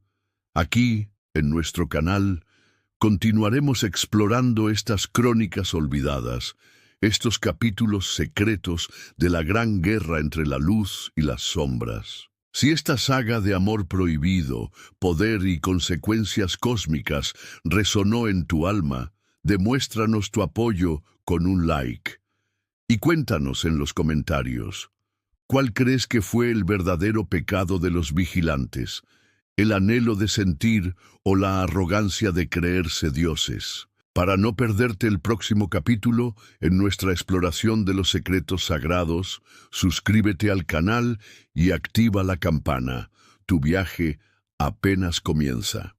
Aquí, en nuestro canal, continuaremos explorando estas crónicas olvidadas, estos capítulos secretos de la gran guerra entre la luz y las sombras. Si esta saga de amor prohibido, poder y consecuencias cósmicas resonó en tu alma, demuéstranos tu apoyo con un like. Y cuéntanos en los comentarios, ¿cuál crees que fue el verdadero pecado de los vigilantes? ¿El anhelo de sentir o la arrogancia de creerse dioses? Para no perderte el próximo capítulo en nuestra exploración de los secretos sagrados, suscríbete al canal y activa la campana. Tu viaje apenas comienza.